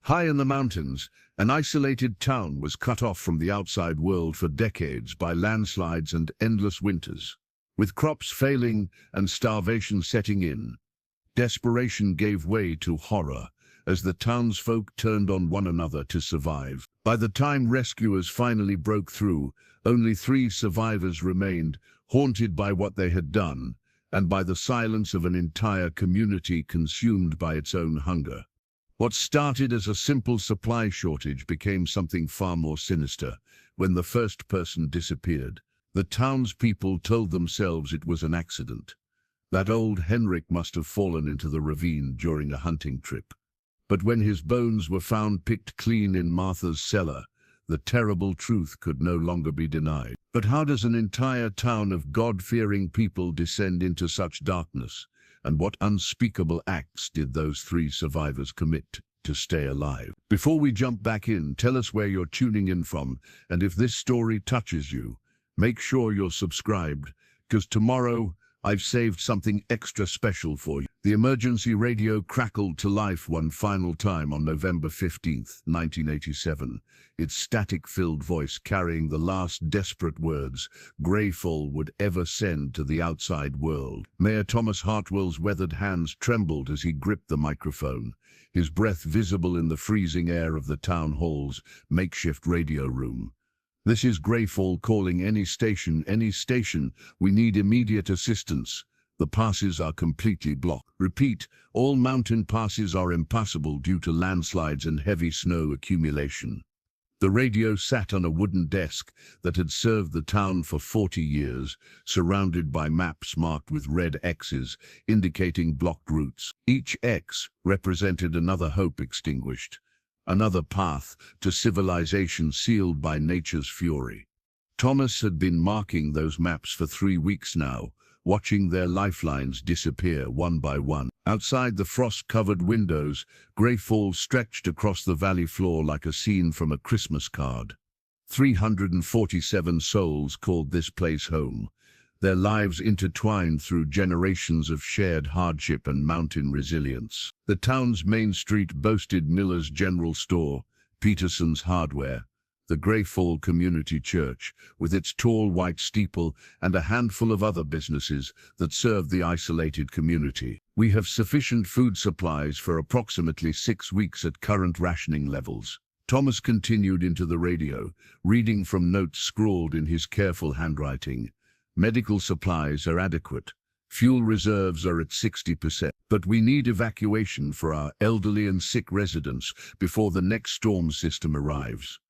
High in the mountains, an isolated town was cut off from the outside world for decades by landslides and endless winters. With crops failing and starvation setting in, desperation gave way to horror as the townsfolk turned on one another to survive. By the time rescuers finally broke through, only 3 survivors remained, haunted by what they had done and by the silence of an entire community consumed by its own hunger. What started as a simple supply shortage became something far more sinister when the first person disappeared. The townspeople told themselves it was an accident. That old Henrik must have fallen into the ravine during a hunting trip. But when his bones were found picked clean in Martha's cellar, the terrible truth could no longer be denied. But how does an entire town of God-fearing people descend into such darkness? And what unspeakable acts did those 3 survivors commit to stay alive? Before we jump back in, tell us where you're tuning in from, and if this story touches you, make sure you're subscribed, because tomorrow I've saved something extra special for you. The emergency radio crackled to life one final time on November 15th, 1987, its static-filled voice carrying the last desperate words Greyfall would ever send to the outside world. Mayor Thomas Hartwell's weathered hands trembled as he gripped the microphone, his breath visible in the freezing air of the town hall's makeshift radio room. "This is Greyfall calling any station, we need immediate assistance. The passes are completely blocked. Repeat, all mountain passes are impassable due to landslides and heavy snow accumulation." The radio sat on a wooden desk that had served the town for 40 years, surrounded by maps marked with red X's, indicating blocked routes. Each X represented another hope extinguished, another path to civilization sealed by nature's fury. Thomas had been marking those maps for 3 weeks now, watching their lifelines disappear one by one. Outside the frost-covered windows, Greyfall stretched across the valley floor like a scene from a Christmas card. 347 souls called this place home, their lives intertwined through generations of shared hardship and mountain resilience. The town's main street boasted Miller's General Store, Peterson's Hardware, the Greyfall Community Church, with its tall white steeple, and a handful of other businesses that served the isolated community. "We have sufficient food supplies for approximately 6 weeks at current rationing levels." Thomas continued into the radio, reading from notes scrawled in his careful handwriting. "Medical supplies are adequate. Fuel reserves are at 60%. But we need evacuation for our elderly and sick residents before the next storm system arrives."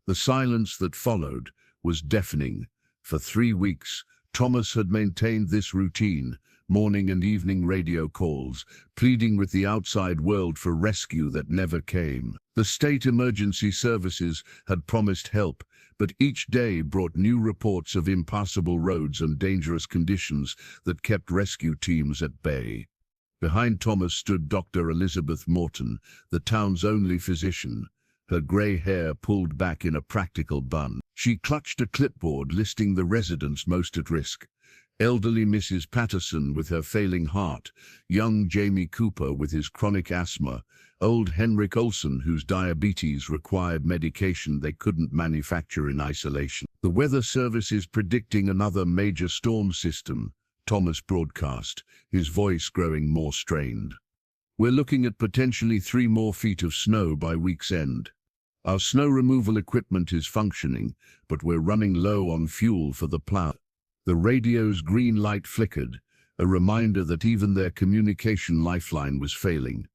The silence that followed was deafening. For 3 weeks, Thomas had maintained this routine, morning and evening radio calls, pleading with the outside world for rescue that never came. The state emergency services had promised help, but each day brought new reports of impassable roads and dangerous conditions that kept rescue teams at bay. Behind Thomas stood Dr. Elizabeth Morton, the town's only physician, her grey hair pulled back in a practical bun. She clutched a clipboard listing the residents most at risk. Elderly Mrs. Patterson with her failing heart, young Jamie Cooper with his chronic asthma, old Henrik Olsen whose diabetes required medication they couldn't manufacture in isolation. "The Weather Service is predicting another major storm system," Thomas broadcast, his voice growing more strained. "We're looking at potentially 3 more feet of snow by week's end. Our snow removal equipment is functioning, but we're running low on fuel for the plow." The radio's green light flickered, a reminder that even their communication lifeline was failing.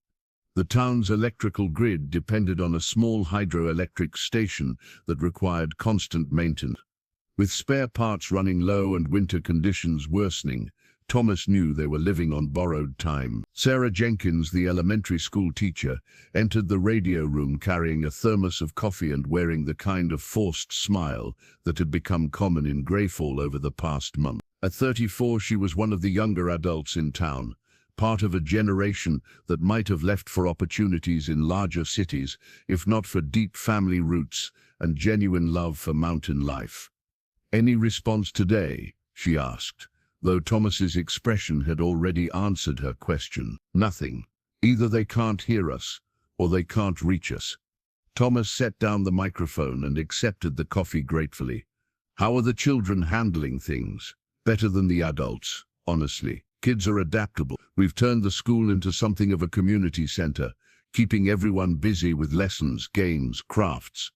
The town's electrical grid depended on a small hydroelectric station that required constant maintenance. With spare parts running low and winter conditions worsening, Thomas knew they were living on borrowed time. Sarah Jenkins, the elementary school teacher, entered the radio room carrying a thermos of coffee and wearing the kind of forced smile that had become common in Greyfall over the past month. At 34, she was one of the younger adults in town, part of a generation that might have left for opportunities in larger cities, if not for deep family roots and genuine love for mountain life. "Any response today?" she asked, though Thomas's expression had already answered her question. "Nothing. Either they can't hear us, or they can't reach us. Thomas set down the microphone and accepted the coffee gratefully. How are the children handling things? Better than the adults, honestly. Kids are adaptable. We've turned the school into something of a community center, keeping everyone busy with lessons, games, crafts.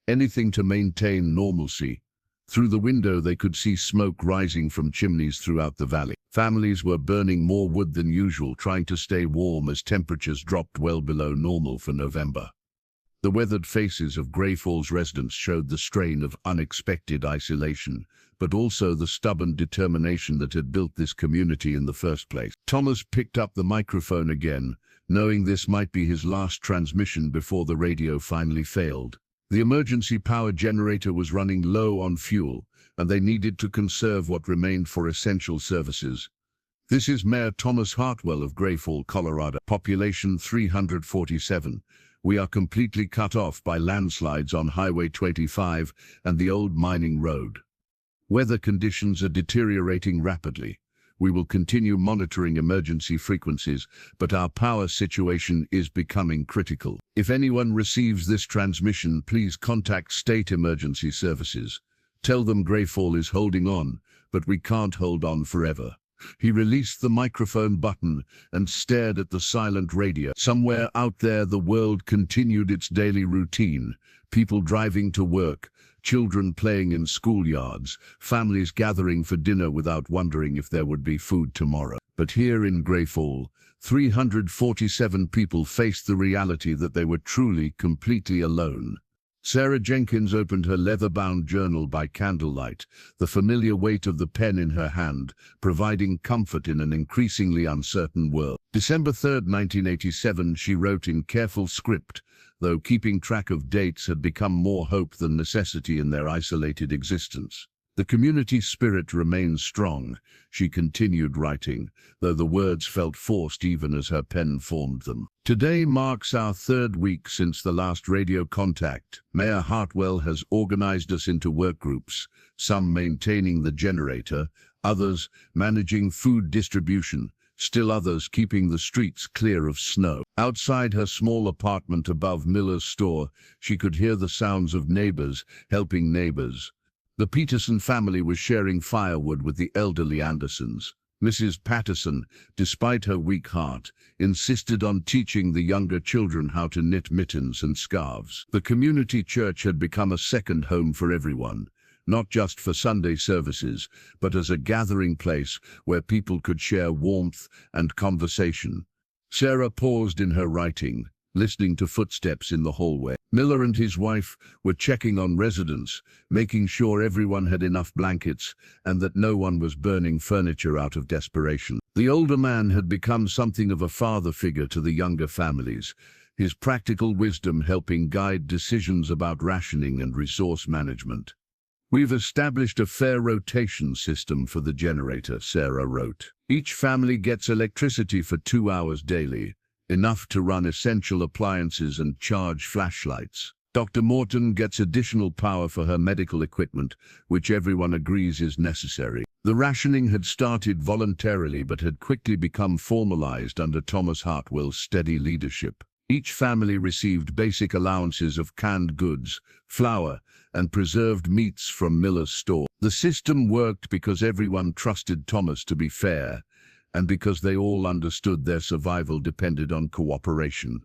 Anything to maintain normalcy. Through the window they could see smoke rising from chimneys throughout the valley. Families were burning more wood than usual, trying to stay warm as temperatures dropped well below normal for November. The weathered faces of Grey Falls residents showed the strain of unexpected isolation, but also the stubborn determination that had built this community in the first place. Thomas picked up the microphone again, knowing this might be his last transmission before the radio finally failed. The emergency power generator was running low on fuel, and they needed to conserve what remained for essential services. This is Mayor Thomas Hartwell of Grey Falls, Colorado. Population 347. We are completely cut off by landslides on Highway 25 and the old mining road. Weather conditions are deteriorating rapidly. We will continue monitoring emergency frequencies, but our power situation is becoming critical. If anyone receives this transmission, please contact State Emergency Services. Tell them Grey Falls is holding on, but we can't hold on forever. He released the microphone button and stared at the silent radio. Somewhere out there, the world continued its daily routine. People driving to work, children playing in schoolyards, families gathering for dinner without wondering if there would be food tomorrow. But here in Grey Falls, 347 people faced the reality that they were truly, completely alone. Sarah Jenkins opened her leather-bound journal by candlelight, the familiar weight of the pen in her hand, providing comfort in an increasingly uncertain world. December 3, 1987, she wrote in careful script, though keeping track of dates had become more hope than necessity in their isolated existence. The community spirit remained strong. She continued writing, though the words felt forced even as her pen formed them. Today marks our third week since the last radio contact. Mayor Hartwell has organized us into work groups, some maintaining the generator, others managing food distribution, still others keeping the streets clear of snow. Outside her small apartment above Miller's store, she could hear the sounds of neighbors helping neighbors. The Peterson family was sharing firewood with the elderly Andersons. Mrs. Patterson, despite her weak heart, insisted on teaching the younger children how to knit mittens and scarves. The community church had become a second home for everyone, not just for Sunday services, but as a gathering place where people could share warmth and conversation. Sarah paused in her writing, listening to footsteps in the hallway. Miller and his wife were checking on residents, making sure everyone had enough blankets and that no one was burning furniture out of desperation. The older man had become something of a father figure to the younger families, his practical wisdom helping guide decisions about rationing and resource management. We've established a fair rotation system for the generator, Sarah wrote. Each family gets electricity for 2 hours daily, enough to run essential appliances and charge flashlights. Dr. Morton gets additional power for her medical equipment, which everyone agrees is necessary. The rationing had started voluntarily but had quickly become formalized under Thomas Hartwell's steady leadership. Each family received basic allowances of canned goods, flour, and preserved meats from Miller's store. The system worked because everyone trusted Thomas to be fair, and because they all understood their survival depended on cooperation.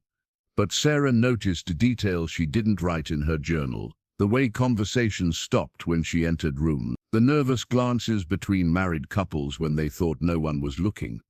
But Sarah noticed details she didn't write in her journal. The way conversations stopped when she entered rooms. The nervous glances between married couples when they thought no one was looking.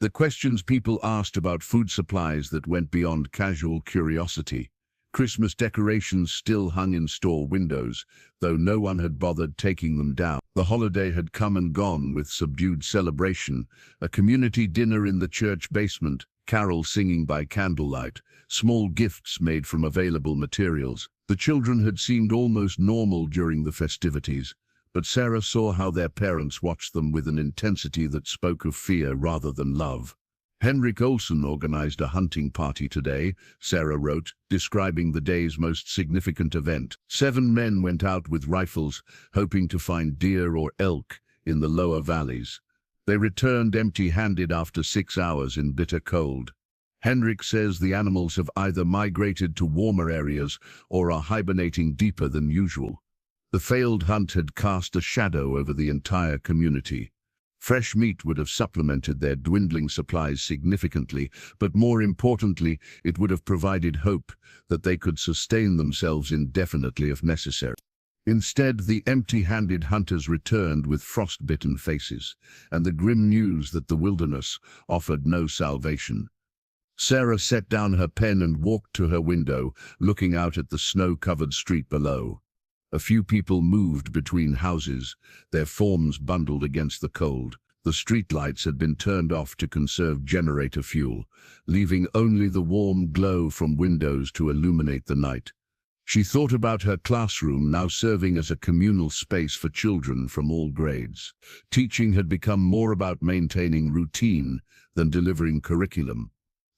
The questions people asked about food supplies that went beyond casual curiosity. Christmas decorations still hung in store windows, though no one had bothered taking them down. The holiday had come and gone with subdued celebration, a community dinner in the church basement, carols singing by candlelight, small gifts made from available materials. The children had seemed almost normal during the festivities, but Sarah saw how their parents watched them with an intensity that spoke of fear rather than love. Henrik organized a hunting party today, Sarah wrote, describing the day's most significant event. 7 men went out with rifles, hoping to find deer or elk in the lower valleys. They returned empty-handed after 6 hours in bitter cold. Henrik says the animals have either migrated to warmer areas or are hibernating deeper than usual. The failed hunt had cast a shadow over the entire community. Fresh meat would have supplemented their dwindling supplies significantly, but more importantly, it would have provided hope that they could sustain themselves indefinitely if necessary. Instead, the empty-handed hunters returned with frost-bitten faces, and the grim news that the wilderness offered no salvation. Sarah set down her pen and walked to her window, looking out at the snow-covered street below. A few people moved between houses, their forms bundled against the cold. The streetlights had been turned off to conserve generator fuel, leaving only the warm glow from windows to illuminate the night. She thought about her classroom, now serving as a communal space for children from all grades. Teaching had become more about maintaining routine than delivering curriculum.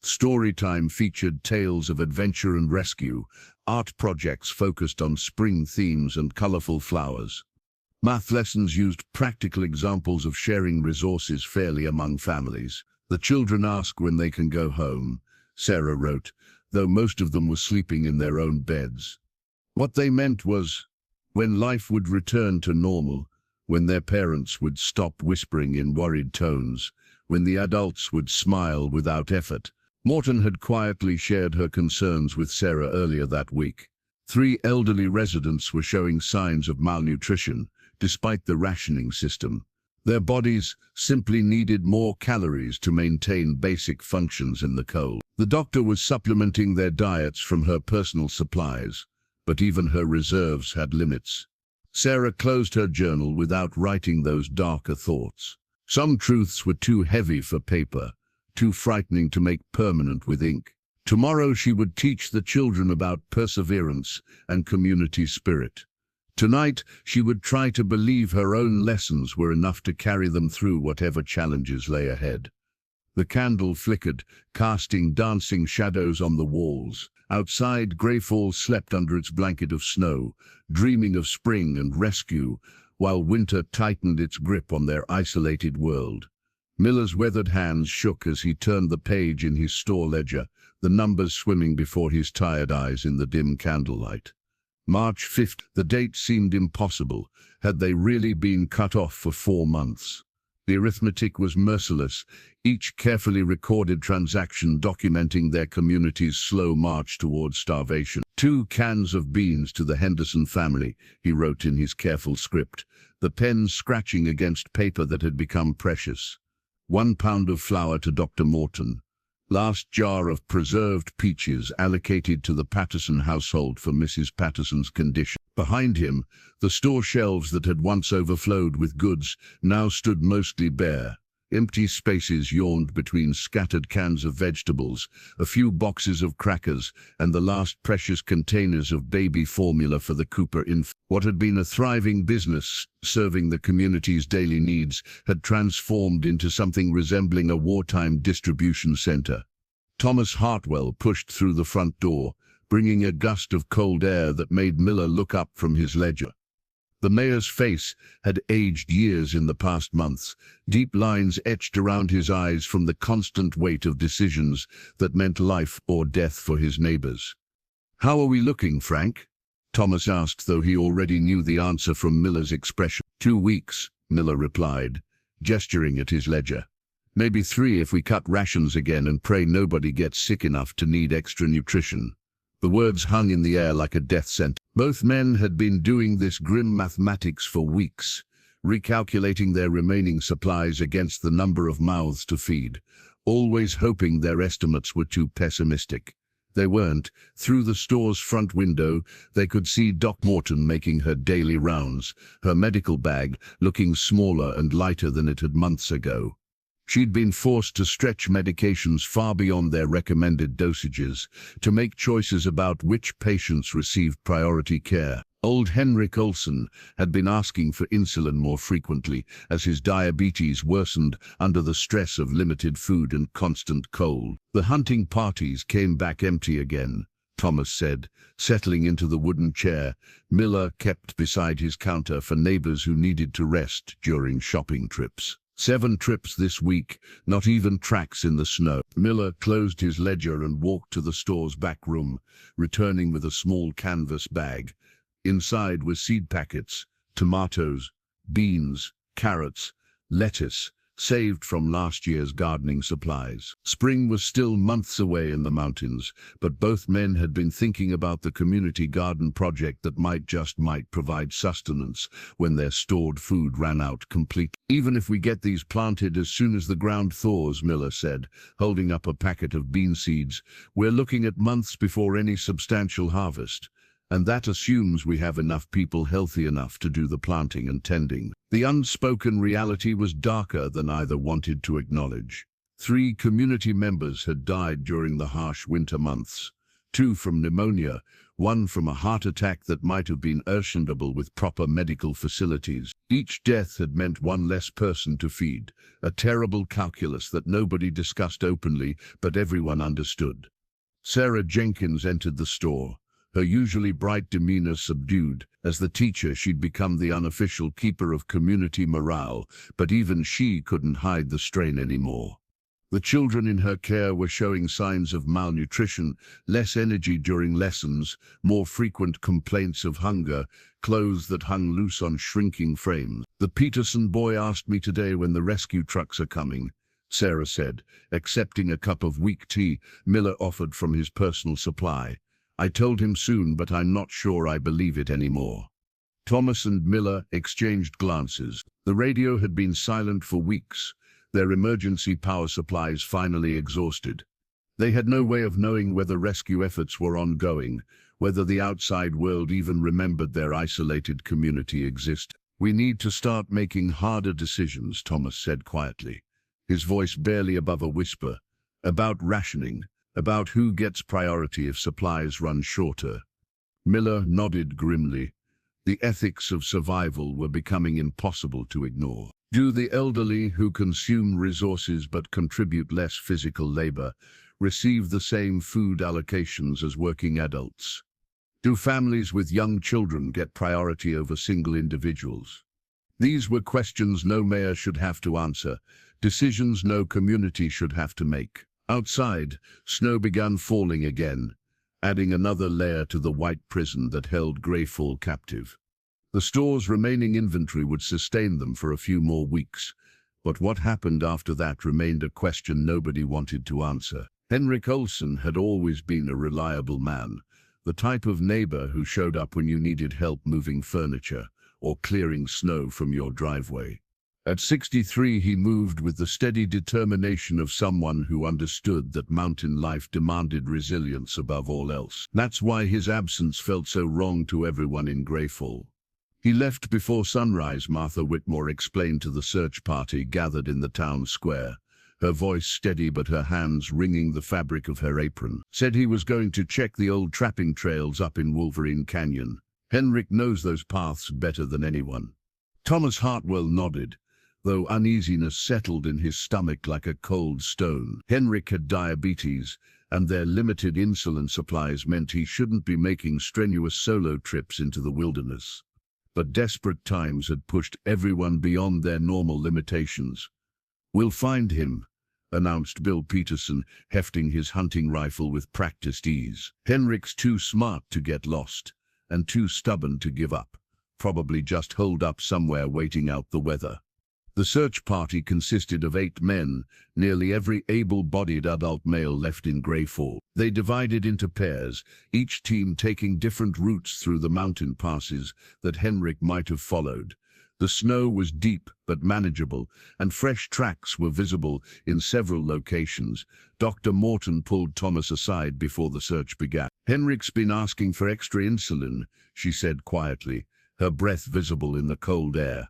Storytime featured tales of adventure and rescue. Art projects focused on spring themes and colorful flowers. Math lessons used practical examples of sharing resources fairly among families. The children ask when they can go home, Sarah wrote, though most of them were sleeping in their own beds. What they meant was when life would return to normal, when their parents would stop whispering in worried tones, when the adults would smile without effort. Morton had quietly shared her concerns with Sarah earlier that week. 3 elderly residents were showing signs of malnutrition, despite the rationing system. Their bodies simply needed more calories to maintain basic functions in the cold. The doctor was supplementing their diets from her personal supplies, but even her reserves had limits. Sarah closed her journal without writing those darker thoughts. Some truths were too heavy for paper, too frightening to make permanent with ink. Tomorrow she would teach the children about perseverance and community spirit. Tonight she would try to believe her own lessons were enough to carry them through whatever challenges lay ahead. The candle flickered, casting dancing shadows on the walls. Outside, Greyfall slept under its blanket of snow, dreaming of spring and rescue, while winter tightened its grip on their isolated world. Miller's weathered hands shook as he turned the page in his store ledger, the numbers swimming before his tired eyes in the dim candlelight. March 5th, the date seemed impossible. Had they really been cut off for 4 months? The arithmetic was merciless, each carefully recorded transaction documenting their community's slow march towards starvation. 2 cans of beans to the Henderson family, he wrote in his careful script, the pen scratching against paper that had become precious. 1 pound of flour to Dr. Morton. Last jar of preserved peaches allocated to the Patterson household for Mrs. Patterson's condition. Behind him, the store shelves that had once overflowed with goods now stood mostly bare. Empty spaces yawned between scattered cans of vegetables, a few boxes of crackers, and the last precious containers of baby formula for the Cooper infant. What had been a thriving business serving the community's daily needs had transformed into something resembling a wartime distribution center. Thomas Hartwell pushed through the front door, bringing a gust of cold air that made Miller look up from his ledger. The mayor's face had aged years in the past months, deep lines etched around his eyes from the constant weight of decisions that meant life or death for his neighbors. "How are we looking, Frank?" Thomas asked, though he already knew the answer from Miller's expression. 2 weeks, Miller replied, gesturing at his ledger. "Maybe 3 if we cut rations again and pray nobody gets sick enough to need extra nutrition." The words hung in the air like a death sentence. Both men had been doing this grim mathematics for weeks, recalculating their remaining supplies against the number of mouths to feed, always hoping their estimates were too pessimistic. They weren't. Through the store's front window, they could see Doc Morton making her daily rounds, her medical bag looking smaller and lighter than it had months ago. She'd been forced to stretch medications far beyond their recommended dosages, to make choices about which patients received priority care. Old Henrik Olsen had been asking for insulin more frequently as his diabetes worsened under the stress of limited food and constant cold. The hunting parties came back empty again, Thomas said, settling into the wooden chair Miller kept beside his counter for neighbors who needed to rest during shopping trips. 7 trips this week, not even tracks in the snow. Miller closed his ledger and walked to the store's back room, returning with a small canvas bag. Inside were seed packets, tomatoes, beans, carrots, lettuce, saved from last year's gardening supplies. Spring was still months away in the mountains, but both men had been thinking about the community garden project that might provide sustenance when their stored food ran out completely. Even if we get these planted as soon as the ground thaws, Miller said, holding up a packet of bean seeds, we're looking at months before any substantial harvest. And that assumes we have enough people healthy enough to do the planting and tending. The unspoken reality was darker than either wanted to acknowledge. 3 community members had died during the harsh winter months. 2 from pneumonia, 1 from a heart attack that might have been urgentable with proper medical facilities. Each death had meant 1 less person to feed, a terrible calculus that nobody discussed openly, but everyone understood. Sarah Jenkins entered the store, her usually bright demeanor subdued. As the teacher, she'd become the unofficial keeper of community morale, but even she couldn't hide the strain anymore. The children in her care were showing signs of malnutrition, less energy during lessons, more frequent complaints of hunger, clothes that hung loose on shrinking frames. The Peterson boy asked me today when the rescue trucks are coming, Sarah said, accepting a cup of weak tea Miller offered from his personal supply. I told him soon, but I'm not sure I believe it anymore. Thomas and Miller exchanged glances. The radio had been silent for weeks, their emergency power supplies finally exhausted. They had no way of knowing whether rescue efforts were ongoing, whether the outside world even remembered their isolated community existed. We need to start making harder decisions, Thomas said quietly, his voice barely above a whisper, about rationing, about who gets priority if supplies run shorter. Miller nodded grimly. The ethics of survival were becoming impossible to ignore. Do the elderly, who consume resources but contribute less physical labor, receive the same food allocations as working adults? Do families with young children get priority over single individuals? These were questions no mayor should have to answer, decisions no community should have to make. Outside, snow began falling again, adding another layer to the white prison that held Greyfall captive. The store's remaining inventory would sustain them for a few more weeks, but what happened after that remained a question nobody wanted to answer. Henrik Olsen had always been a reliable man, the type of neighbor who showed up when you needed help moving furniture or clearing snow from your driveway. At 63, he moved with the steady determination of someone who understood that mountain life demanded resilience above all else. That's why his absence felt so wrong to everyone in Greyfall. He left before sunrise, Martha Whitmore explained to the search party gathered in the town square, her voice steady but her hands wringing the fabric of her apron. Said he was going to check the old trapping trails up in Wolverine Canyon. Henrik knows those paths better than anyone. Thomas Hartwell nodded, though uneasiness settled in his stomach like a cold stone. Henrik had diabetes, and their limited insulin supplies meant he shouldn't be making strenuous solo trips into the wilderness. But desperate times had pushed everyone beyond their normal limitations. We'll find him, announced Bill Peterson, hefting his hunting rifle with practiced ease. Henrik's too smart to get lost, and too stubborn to give up, probably just holed up somewhere waiting out the weather. The search party consisted of 8 men, nearly every able-bodied adult male left in Greyfall. They divided into pairs, each team taking different routes through the mountain passes that Henrik might have followed. The snow was deep but manageable, and fresh tracks were visible in several locations. Dr. Morton pulled Thomas aside before the search began. Henrik's been asking for extra insulin, she said quietly, her breath visible in the cold air.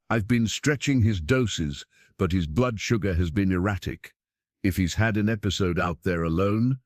I've been stretching his doses, but his blood sugar has been erratic. If he's had an episode out there alone,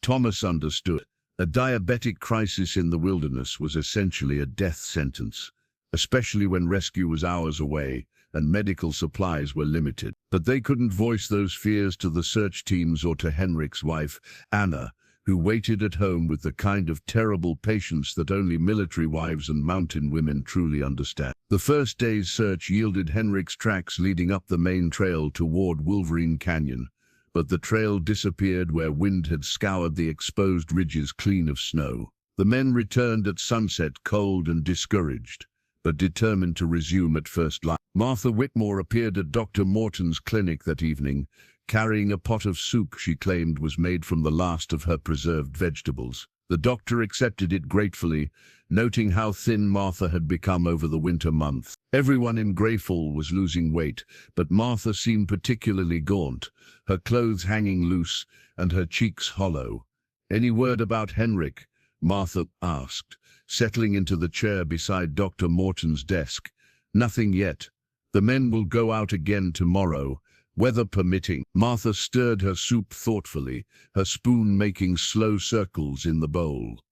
Thomas understood. A diabetic crisis in the wilderness was essentially a death sentence, especially when rescue was hours away and medical supplies were limited. But they couldn't voice those fears to the search teams or to Henrik's wife, Anna, who waited at home with the kind of terrible patience that only military wives and mountain women truly understand. The first day's search yielded Henrik's tracks leading up the main trail toward Wolverine Canyon, but the trail disappeared where wind had scoured the exposed ridges clean of snow. The men returned at sunset cold and discouraged, but determined to resume at first light. Martha Whitmore appeared at Dr. Morton's clinic that evening, carrying a pot of soup she claimed was made from the last of her preserved vegetables. The doctor accepted it gratefully, noting how thin Martha had become over the winter months. Everyone in Greyfall was losing weight, but Martha seemed particularly gaunt, her clothes hanging loose and her cheeks hollow. "Any word about Henrik?" Martha asked, settling into the chair beside Dr. Morton's desk. "Nothing yet. The men will go out again tomorrow, weather permitting." Martha stirred her soup thoughtfully, her spoon making slow circles in the bowl.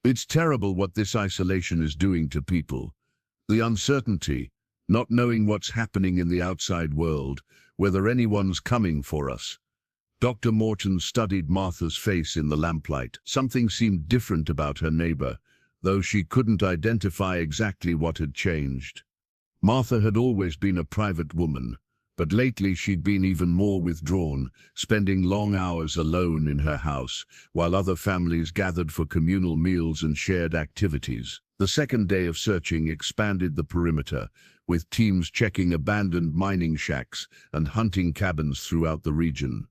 "It's terrible what this isolation is doing to people. The uncertainty, not knowing what's happening in the outside world, whether anyone's coming for us." Dr. Morton studied Martha's face in the lamplight. Something seemed different about her neighbor, though she couldn't identify exactly what had changed. Martha had always been a private woman, but lately she'd been even more withdrawn, spending long hours alone in her house, while other families gathered for communal meals and shared activities. The second day of searching expanded the perimeter, with teams checking abandoned mining shacks and hunting cabins throughout the region.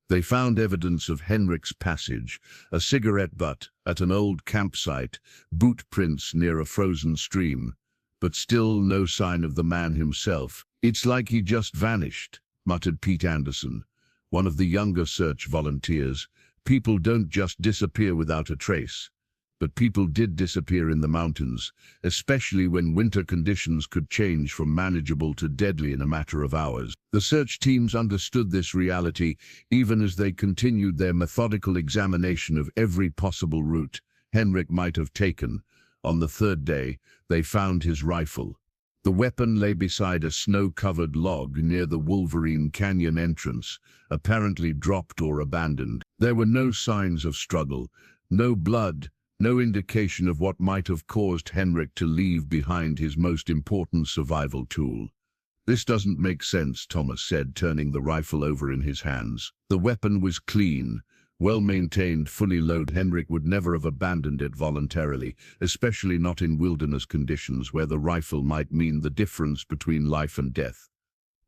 They found evidence of Henrik's passage, a cigarette butt at an old campsite, boot prints near a frozen stream, but still no sign of the man himself. "It's like he just vanished," muttered Pete Anderson, one of the younger search volunteers. "People don't just disappear without a trace." But people did disappear in the mountains, especially when winter conditions could change from manageable to deadly in a matter of hours. The search teams understood this reality even as they continued their methodical examination of every possible route Henrik might have taken. On the third day, they found his rifle. The weapon lay beside a snow-covered log near the Wolverine Canyon entrance, apparently dropped or abandoned. There were no signs of struggle, no blood, no indication of what might have caused Henrik to leave behind his most important survival tool. "This doesn't make sense," Thomas said, turning the rifle over in his hands. The weapon was clean, well-maintained, fully loaded. Henrik would never have abandoned it voluntarily, especially not in wilderness conditions where the rifle might mean the difference between life and death.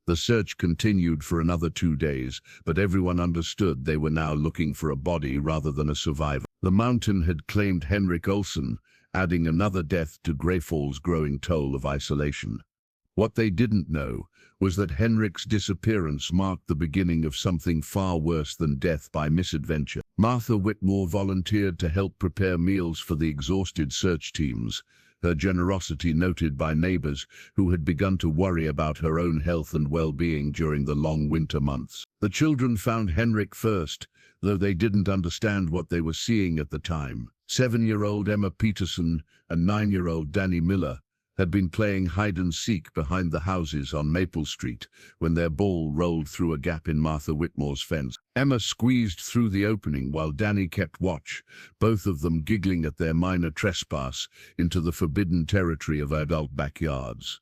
The search continued for another 2 days, but everyone understood they were now looking for a body rather than a survivor. The mountain had claimed Henrik Olsen, adding another death to Greyfall's growing toll of isolation. What they didn't know was that Henrik's disappearance marked the beginning of something far worse than death by misadventure. Martha Whitmore volunteered to help prepare meals for the exhausted search teams, her generosity noted by neighbors who had begun to worry about her own health and well-being during the long winter months. The children found Henrik first, though they didn't understand what they were seeing at the time. 7-year-old Emma Peterson and 9-year-old Danny Miller had been playing hide-and-seek behind the houses on Maple Street when their ball rolled through a gap in Martha Whitmore's fence. Emma squeezed through the opening while Danny kept watch, both of them giggling at their minor trespass into the forbidden territory of adult backyards.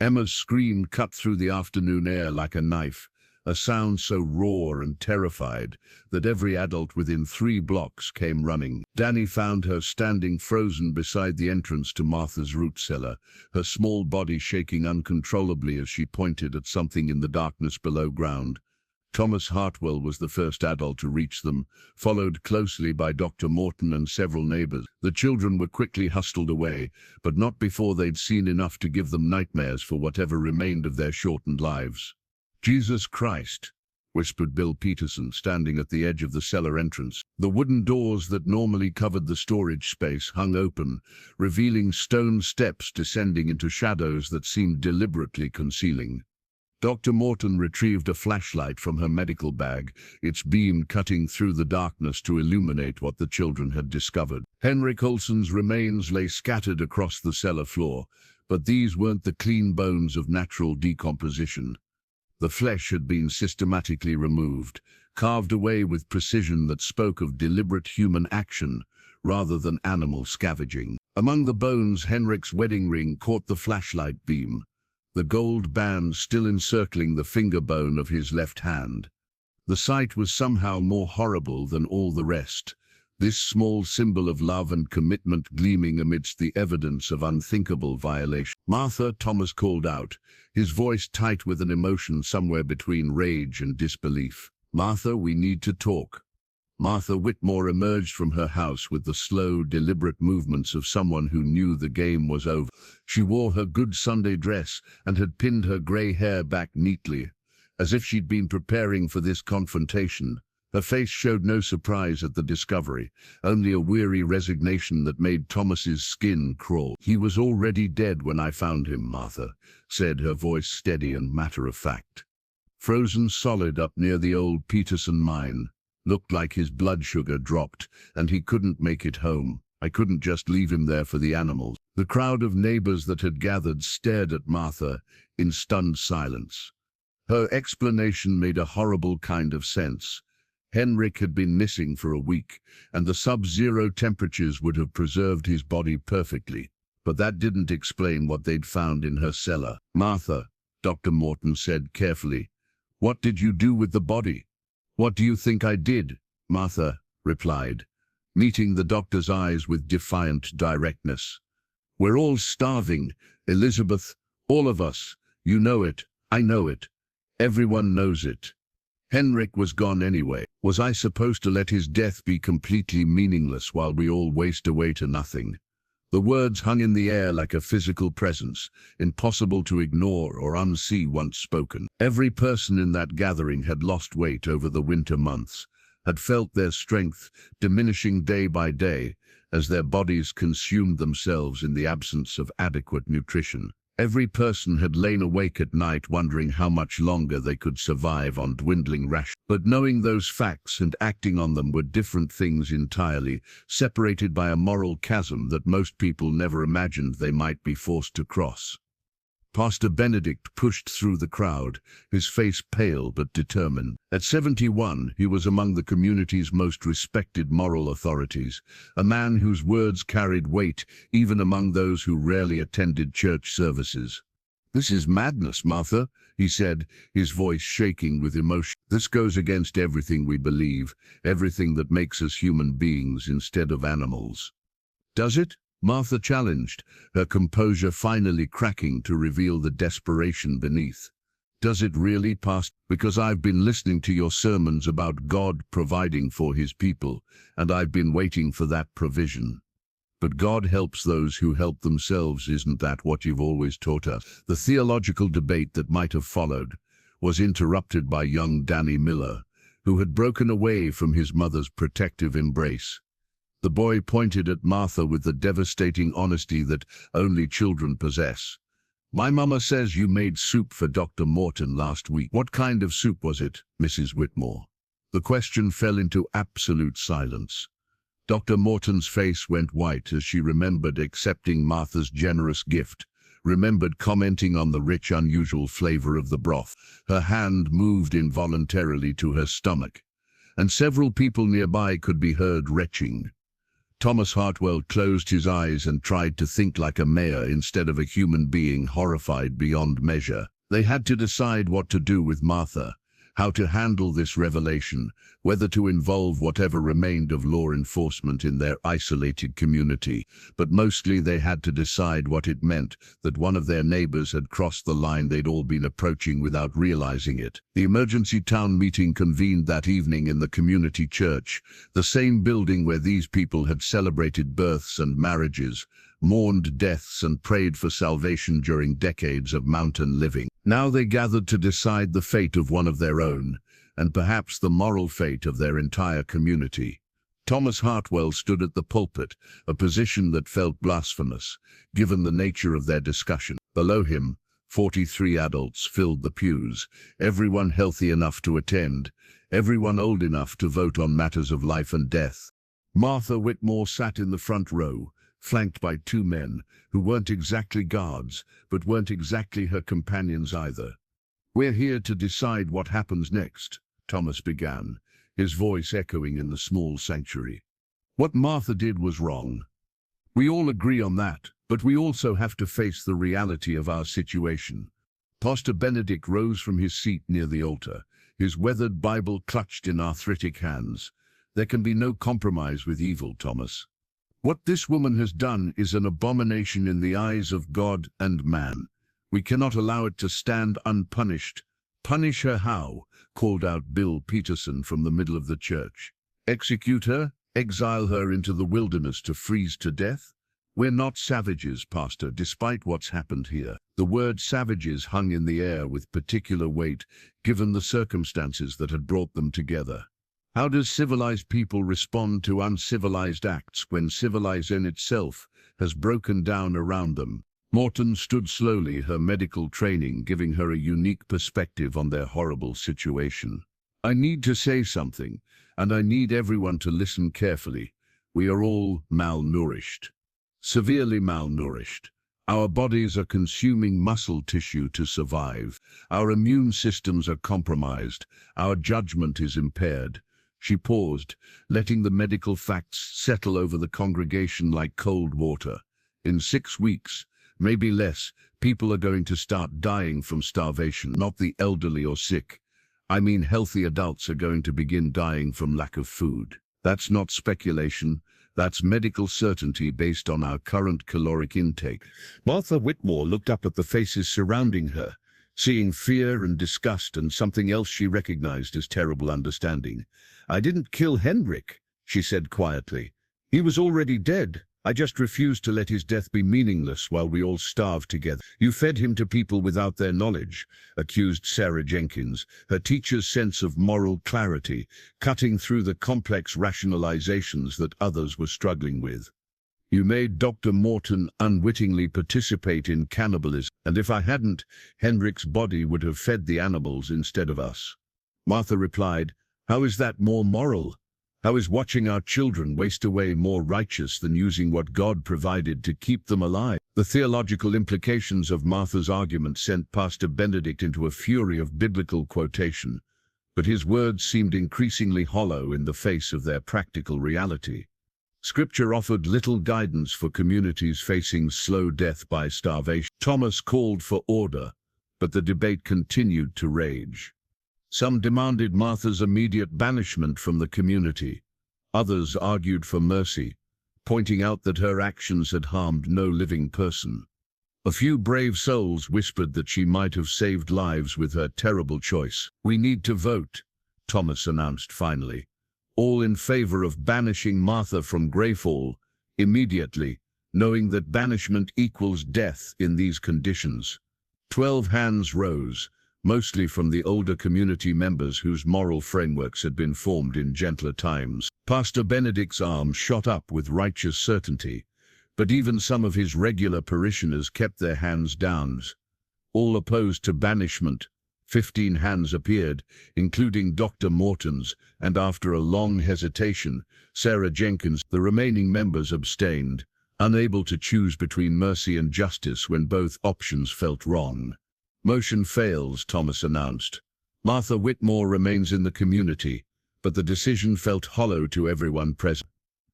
Emma's scream cut through the afternoon air like a knife, a sound so raw and terrified that every adult within 3 blocks came running. Danny found her standing frozen beside the entrance to Martha's root cellar, her small body shaking uncontrollably as she pointed at something in the darkness below ground. Thomas Hartwell was the first adult to reach them, followed closely by Dr. Morton and several neighbors. The children were quickly hustled away, but not before they'd seen enough to give them nightmares for whatever remained of their shortened lives. "Jesus Christ," whispered Bill Peterson, standing at the edge of the cellar entrance. The wooden doors that normally covered the storage space hung open, revealing stone steps descending into shadows that seemed deliberately concealing. Dr. Morton retrieved a flashlight from her medical bag, its beam cutting through the darkness to illuminate what the children had discovered. Henrik Olsen's remains lay scattered across the cellar floor, but these weren't the clean bones of natural decomposition. The flesh had been systematically removed, carved away with precision that spoke of deliberate human action rather than animal scavenging. Among the bones, Henrik's wedding ring caught the flashlight beam, the gold band still encircling the finger bone of his left hand. The sight was somehow more horrible than all the rest, this small symbol of love and commitment gleaming amidst the evidence of unthinkable violation. "Martha," Thomas called out, his voice tight with an emotion somewhere between rage and disbelief. "Martha, we need to talk." Martha Whitmore emerged from her house with the slow, deliberate movements of someone who knew the game was over. She wore her good Sunday dress and had pinned her grey hair back neatly, as if she'd been preparing for this confrontation. Her face showed no surprise at the discovery, only a weary resignation that made Thomas's skin crawl. "He was already dead when I found him," Martha said, her voice steady and matter-of-fact. "Frozen solid up near the old Peterson mine. Looked like his blood sugar dropped, and he couldn't make it home. I couldn't just leave him there for the animals." The crowd of neighbors that had gathered stared at Martha in stunned silence. Her explanation made a horrible kind of sense. Henrik had been missing for a week, and the sub-zero temperatures would have preserved his body perfectly. But that didn't explain what they'd found in her cellar. "Martha," Dr. Morton said carefully, "what did you do with the body?" "What do you think I did?" Martha replied, meeting the doctor's eyes with defiant directness. "We're all starving, Elizabeth, all of us. You know it, I know it. Everyone knows it. Henrik was gone anyway. Was I supposed to let his death be completely meaningless while we all waste away to nothing?" The words hung in the air like a physical presence, impossible to ignore or unsee once spoken. Every person in that gathering had lost weight over the winter months, had felt their strength diminishing day by day as their bodies consumed themselves in the absence of adequate nutrition. Every person had lain awake at night wondering how much longer they could survive on dwindling rations. But knowing those facts and acting on them were different things entirely, separated by a moral chasm that most people never imagined they might be forced to cross. Pastor Benedict pushed through the crowd, his face pale but determined. At 71, he was among the community's most respected moral authorities, a man whose words carried weight even among those who rarely attended church services. "This is madness, Martha," he said, his voice shaking with emotion. "This goes against everything we believe, everything that makes us human beings instead of animals." "Does it?" Martha challenged, her composure finally cracking to reveal the desperation beneath. "Does it really, Pastor? Because I've been listening to your sermons about God providing for his people, and I've been waiting for that provision. But God helps those who help themselves, isn't that what you've always taught us?" The theological debate that might have followed was interrupted by young Danny Miller, who had broken away from his mother's protective embrace. The boy pointed at Martha with the devastating honesty that only children possess. "My mama says you made soup for Dr. Morton last week. What kind of soup was it, Mrs. Whitmore?" The question fell into absolute silence. Dr. Morton's face went white as she remembered accepting Martha's generous gift, remembered commenting on the rich, unusual flavor of the broth. Her hand moved involuntarily to her stomach, and several people nearby could be heard retching. Thomas Hartwell closed his eyes and tried to think like a mayor instead of a human being horrified beyond measure. They had to decide what to do with Martha, how to handle this revelation, whether to involve whatever remained of law enforcement in their isolated community. But mostly they had to decide what it meant that one of their neighbors had crossed the line they'd all been approaching without realizing it. The emergency town meeting convened that evening in the community church, the same building where these people had celebrated births and marriages, mourned deaths and prayed for salvation during decades of mountain living. Now they gathered to decide the fate of one of their own, and perhaps the moral fate of their entire community. Thomas Hartwell stood at the pulpit, a position that felt blasphemous, given the nature of their discussion. Below him, 43 adults filled the pews, everyone healthy enough to attend, everyone old enough to vote on matters of life and death. Martha Whitmore sat in the front row, flanked by two men who weren't exactly guards, but weren't exactly her companions either. "We're here to decide what happens next," Thomas began, his voice echoing in the small sanctuary. What Martha did was wrong. We all agree on that, but we also have to face the reality of our situation. Pastor Benedict rose from his seat near the altar, his weathered Bible clutched in arthritic hands. There can be no compromise with evil, Thomas. What this woman has done is an abomination in the eyes of God and man. We cannot allow it to stand unpunished. Punish her how? Called out Bill Peterson from the middle of the church. Execute her? Exile her into the wilderness to freeze to death? We're not savages, Pastor, despite what's happened here. The word savages hung in the air with particular weight, given the circumstances that had brought them together. How does civilized people respond to uncivilized acts when civilization itself has broken down around them? Morton stood slowly, her medical training giving her a unique perspective on their horrible situation. I need to say something, and I need everyone to listen carefully. We are all malnourished. Severely malnourished. Our bodies are consuming muscle tissue to survive. Our immune systems are compromised. Our judgment is impaired. She paused, letting the medical facts settle over the congregation like cold water. In 6 weeks, maybe less, people are going to start dying from starvation, not the elderly or sick. I mean, healthy adults are going to begin dying from lack of food. That's not speculation. That's medical certainty based on our current caloric intake. Martha Whitmore looked up at the faces surrounding her, seeing fear and disgust and something else she recognized as terrible understanding. I didn't kill Henrik, she said quietly. He was already dead. I just refused to let his death be meaningless while we all starved together. You fed him to people without their knowledge, accused Sarah Jenkins, her teacher's sense of moral clarity, cutting through the complex rationalizations that others were struggling with. You made Dr. Morton unwittingly participate in cannibalism, and if I hadn't, Henrik's body would have fed the animals instead of us. Martha replied, how is that more moral? How is watching our children waste away more righteous than using what God provided to keep them alive? The theological implications of Martha's argument sent Pastor Benedict into a fury of biblical quotation, but his words seemed increasingly hollow in the face of their practical reality. Scripture offered little guidance for communities facing slow death by starvation. Thomas called for order, but the debate continued to rage. Some demanded Martha's immediate banishment from the community. Others argued for mercy, pointing out that her actions had harmed no living person. A few brave souls whispered that she might have saved lives with her terrible choice. We need to vote, Thomas announced finally. All in favor of banishing Martha from Greyfall immediately, knowing that banishment equals death in these conditions. 12 hands rose, mostly from the older community members whose moral frameworks had been formed in gentler times. Pastor Benedict's arm shot up with righteous certainty, but even some of his regular parishioners kept their hands down. All opposed to banishment. 15 hands appeared, including Dr. Morton's, and after a long hesitation, Sarah Jenkins. The remaining members abstained, unable to choose between mercy and justice when both options felt wrong. Motion fails, Thomas announced. Martha Whitmore remains in the community, but the decision felt hollow to everyone present.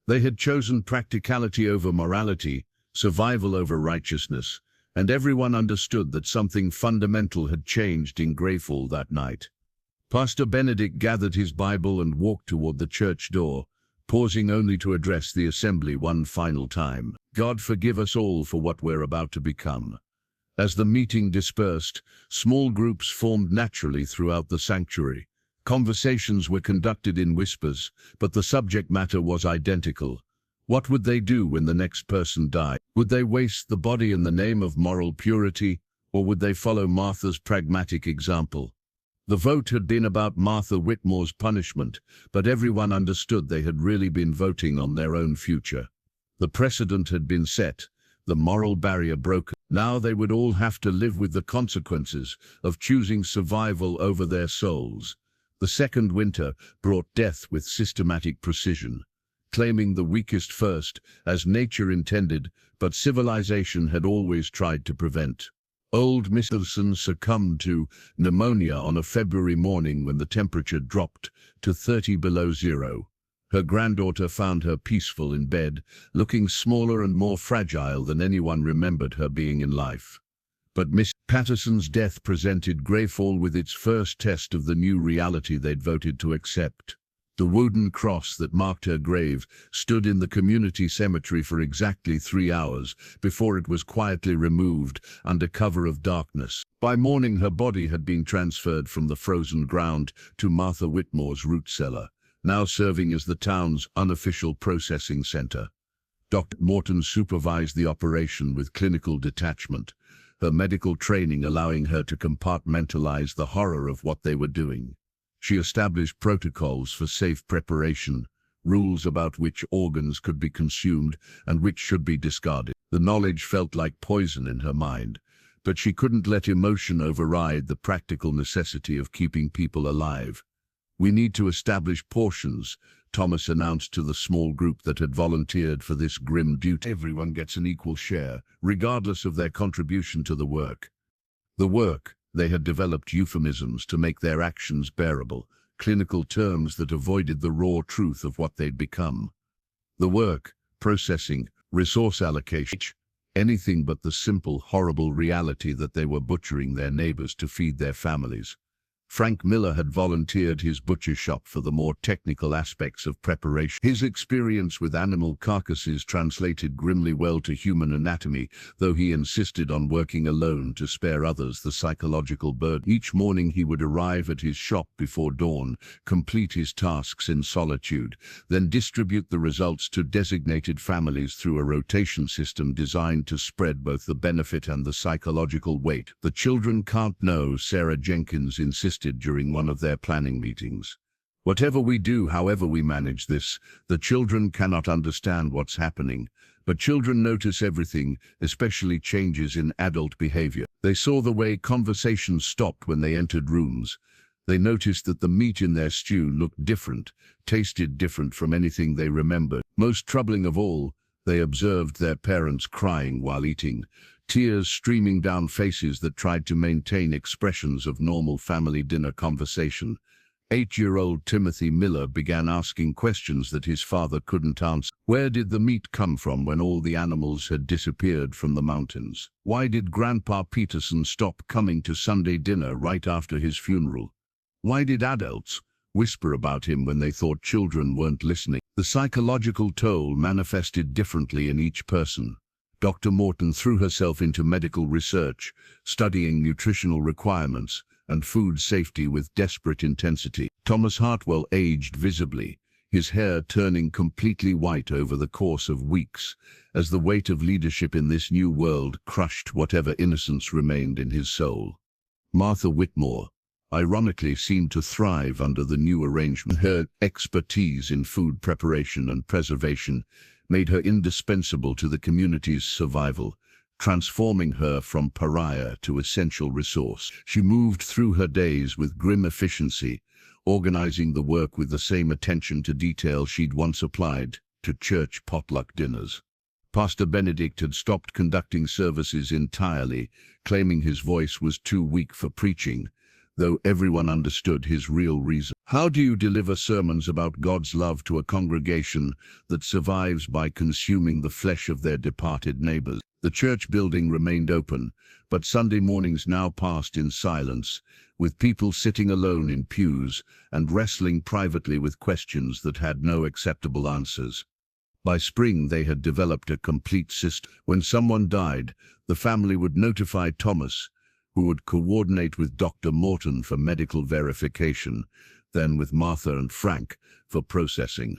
They had chosen practicality over morality, survival over righteousness, and everyone understood that something fundamental had changed in Greyfall that night. Pastor Benedict gathered his Bible and walked toward the church door, pausing only to address the assembly one final time. God forgive us all for what we're about to become. As the meeting dispersed, small groups formed naturally throughout the sanctuary. Conversations were conducted in whispers, but the subject matter was identical. What would they do when the next person died? Would they waste the body in the name of moral purity, or would they follow Martha's pragmatic example? The vote had been about Martha Whitmore's punishment, but everyone understood they had really been voting on their own future. The precedent had been set, the moral barrier broken. Now they would all have to live with the consequences of choosing survival over their souls. The second winter brought death with systematic precision, claiming the weakest first, as nature intended, but civilization had always tried to prevent. Old Miss Wilson succumbed to pneumonia on a February morning when the temperature dropped to 30 below zero. Her granddaughter found her peaceful in bed, looking smaller and more fragile than anyone remembered her being in life. But Miss Patterson's death presented Greyfall with its first test of the new reality they'd voted to accept. The wooden cross that marked her grave stood in the community cemetery for exactly 3 hours before it was quietly removed under cover of darkness. By morning, her body had been transferred from the frozen ground to Martha Whitmore's root cellar, now serving as the town's unofficial processing center. Dr. Morton supervised the operation with clinical detachment, her medical training allowing her to compartmentalize the horror of what they were doing. She established protocols for safe preparation, rules about which organs could be consumed and which should be discarded. The knowledge felt like poison in her mind, but she couldn't let emotion override the practical necessity of keeping people alive. "We need to establish portions," Thomas announced to the small group that had volunteered for this grim duty. "Everyone gets an equal share, regardless of their contribution to the work." The work. They had developed euphemisms to make their actions bearable, clinical terms that avoided the raw truth of what they'd become. The work, processing, resource allocation, anything but the simple, horrible reality that they were butchering their neighbors to feed their families. Frank Miller had volunteered his butcher shop for the more technical aspects of preparation. His experience with animal carcasses translated grimly well to human anatomy, though he insisted on working alone to spare others the psychological burden. Each morning he would arrive at his shop before dawn, complete his tasks in solitude, then distribute the results to designated families through a rotation system designed to spread both the benefit and the psychological weight. "The children can't know," Sarah Jenkins insisted during one of their planning meetings. "Whatever we do, however we manage this, the children cannot understand what's happening. But children notice everything, especially changes in adult behavior. They saw the way conversations stopped when they entered rooms. They noticed that the meat in their stew looked different, tasted different from anything they remembered. Most troubling of all, they observed their parents crying while eating, tears streaming down faces that tried to maintain expressions of normal family dinner conversation. 8-year-old Timothy Miller began asking questions that his father couldn't answer. Where did the meat come from when all the animals had disappeared from the mountains? Why did Grandpa Peterson stop coming to Sunday dinner right after his funeral? Why did adults whisper about him when they thought children weren't listening? The psychological toll manifested differently in each person. Dr. Morton threw herself into medical research, studying nutritional requirements and food safety with desperate intensity. Thomas Hartwell aged visibly, his hair turning completely white over the course of weeks, as the weight of leadership in this new world crushed whatever innocence remained in his soul. Martha Whitmore, ironically, seemed to thrive under the new arrangement. Her expertise in food preparation and preservation made her indispensable to the community's survival, transforming her from pariah to essential resource. She moved through her days with grim efficiency, organizing the work with the same attention to detail she'd once applied to church potluck dinners. Pastor Benedict had stopped conducting services entirely, claiming his voice was too weak for preaching, though everyone understood his real reason. How do you deliver sermons about God's love to a congregation that survives by consuming the flesh of their departed neighbors? The church building remained open, but Sunday mornings now passed in silence, with people sitting alone in pews and wrestling privately with questions that had no acceptable answers. By spring, they had developed a complete system. When someone died, the family would notify Thomas, who would coordinate with Dr. Morton for medical verification, then with Martha and Frank for processing.